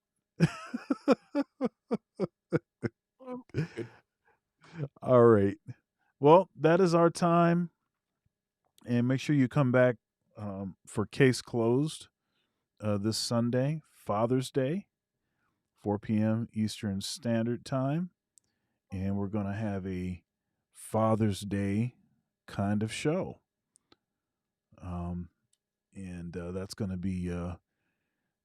All right. Well, that is our time. And make sure you come back for Case Closed this Sunday, Father's Day, 4 p.m. Eastern Standard Time. And we're going to have a Father's Day kind of show. And that's going to be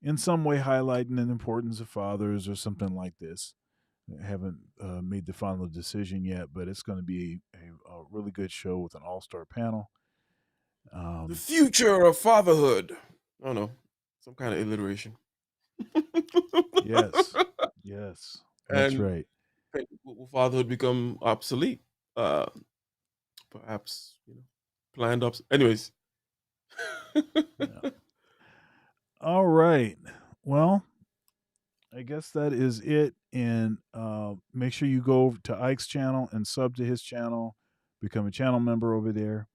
in some way highlighting the importance of fathers or something like this. I haven't made the final decision yet, but it's going to be a really good show with an all-star panel. The future of fatherhood. I don't know, some kind of alliteration. Yes, that's right. Will fatherhood become obsolete? Perhaps, planned ups. Anyways. Yeah. All right. Well, I guess that is it. And make sure you go over to Ike's channel and sub to his channel, become a channel member over there.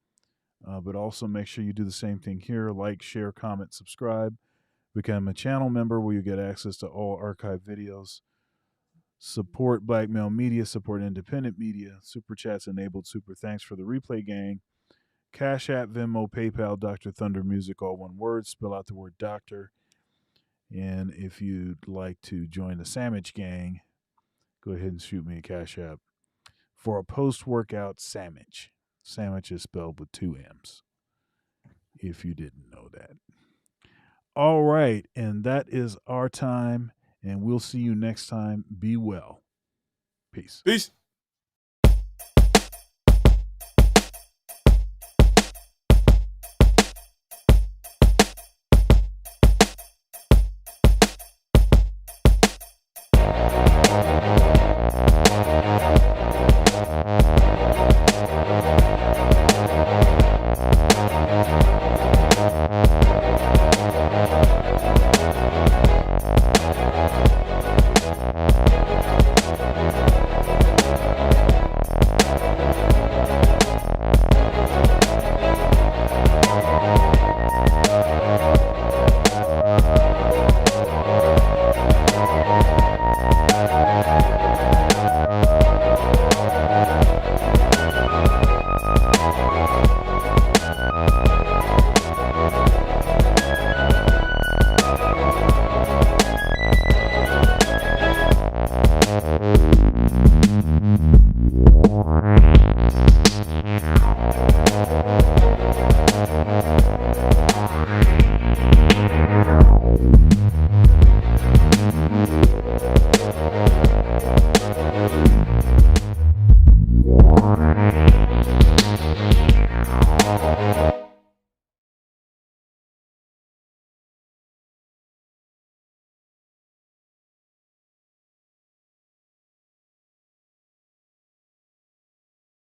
But also make sure you do the same thing here: like, share, comment, subscribe, become a channel member where you get access to all archive videos. Support Black Male Media, support independent media. Super chats enabled. Super thanks for the replay gang. Cash App, Venmo, PayPal, Dr. Thunder Music, all one word. Spell out the word doctor. And if you'd like to join the Sandwich Gang, go ahead and shoot me a Cash App for a post-workout sandwich. Sandwich is spelled with 2 M's, if you didn't know that. All right, and that is our time, and we'll see you next time. Be well. Peace. Peace.